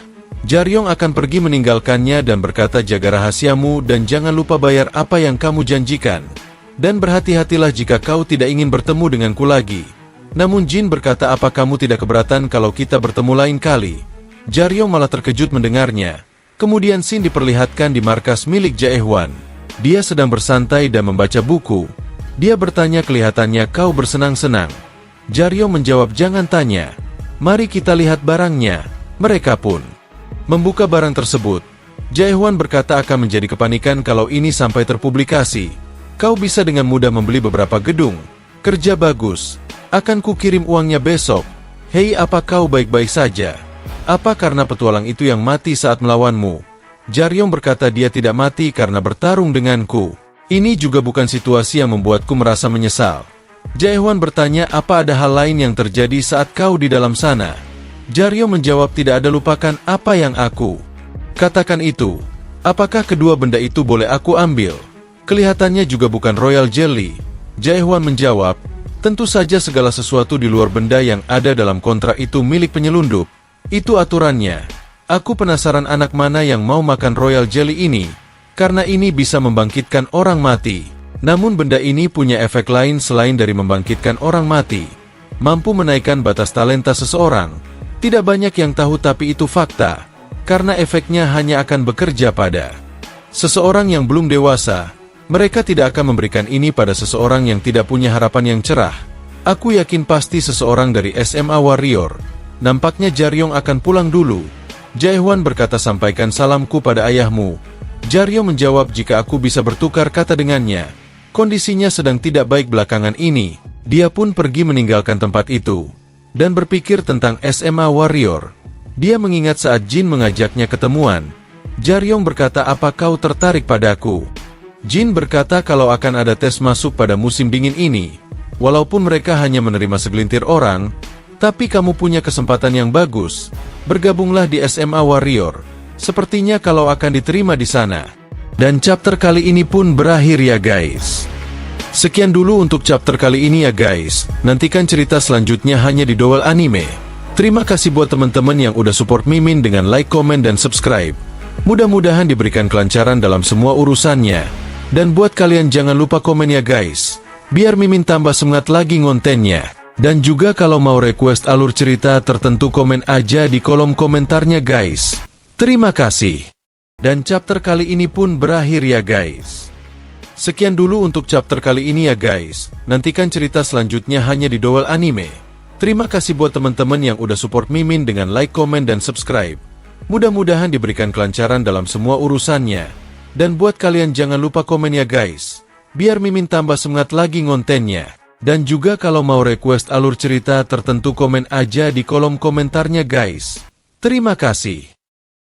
Jaryong akan pergi meninggalkannya dan berkata, jaga rahasiamu dan jangan lupa bayar apa yang kamu janjikan. Dan berhati-hatilah jika kau tidak ingin bertemu denganku lagi. Namun Jin berkata, apa kamu tidak keberatan kalau kita bertemu lain kali? Jaryong malah terkejut mendengarnya. Kemudian Sin diperlihatkan di markas milik Jaehwan. Dia sedang bersantai dan membaca buku. Dia bertanya, kelihatannya kau bersenang-senang. Jaryong menjawab, jangan tanya. Mari kita lihat barangnya. Mereka pun membuka barang tersebut. Jaehwan berkata, akan menjadi kepanikan kalau ini sampai terpublikasi. Kau bisa dengan mudah membeli beberapa gedung. Kerja bagus. Akan kukirim uangnya besok. Hei, apa kau baik-baik saja? Apa karena petualang itu yang mati saat melawanmu? Jaryong berkata, dia tidak mati karena bertarung denganku. Ini juga bukan situasi yang membuatku merasa menyesal. Jaehwan bertanya, apa ada hal lain yang terjadi saat kau di dalam sana? Jaryong menjawab, tidak ada, lupakan apa yang aku katakan itu. Apakah kedua benda itu boleh aku ambil? Kelihatannya juga bukan royal jelly. Jaehwan menjawab, tentu saja segala sesuatu di luar benda yang ada dalam kontrak itu milik penyelundup. Itu aturannya. Aku penasaran anak mana yang mau makan royal jelly ini, karena ini bisa membangkitkan orang mati. Namun benda ini punya efek lain selain dari membangkitkan orang mati. Mampu menaikkan batas talenta seseorang. Tidak banyak yang tahu tapi itu fakta, karena efeknya hanya akan bekerja pada seseorang yang belum dewasa. Mereka tidak akan memberikan ini pada seseorang yang tidak punya harapan yang cerah. Aku yakin pasti seseorang dari SMA Warrior. Nampaknya Jaryong akan pulang dulu. Jaehwan berkata, sampaikan salamku pada ayahmu. Jaryong menjawab, jika aku bisa bertukar kata dengannya. Kondisinya sedang tidak baik belakangan ini. Dia pun pergi meninggalkan tempat itu dan berpikir tentang SMA Warrior. Dia mengingat saat Jin mengajaknya ketemuan. Jaryong berkata, apa kau tertarik padaku? Jin berkata kalau akan ada tes masuk pada musim dingin ini. Walaupun mereka hanya menerima segelintir orang, tapi kamu punya kesempatan yang bagus. Bergabunglah di SMA Warrior. Sepertinya kalau akan diterima di sana. Dan chapter kali ini pun berakhir ya guys. Sekian dulu untuk chapter kali ini ya guys. Nantikan cerita selanjutnya hanya di Dowell Anime. Terima kasih buat teman-teman yang udah support Mimin dengan like, komen, dan subscribe. Mudah-mudahan diberikan kelancaran dalam semua urusannya. Dan buat kalian jangan lupa komen ya guys, biar Mimin tambah semangat lagi ngontennya. Dan juga kalau mau request alur cerita tertentu komen aja di kolom komentarnya guys. Terima kasih. Dan chapter kali ini pun berakhir ya guys. Sekian dulu untuk chapter kali ini ya guys. Nantikan cerita selanjutnya hanya di Dowell Anime. Terima kasih buat teman-teman yang udah support Mimin dengan like, komen, dan subscribe. Mudah-mudahan diberikan kelancaran dalam semua urusannya. Dan buat kalian jangan lupa komen ya guys, biar Mimin tambah semangat lagi ngontennya. Dan juga kalau mau request alur cerita tertentu komen aja di kolom komentarnya guys. Terima kasih.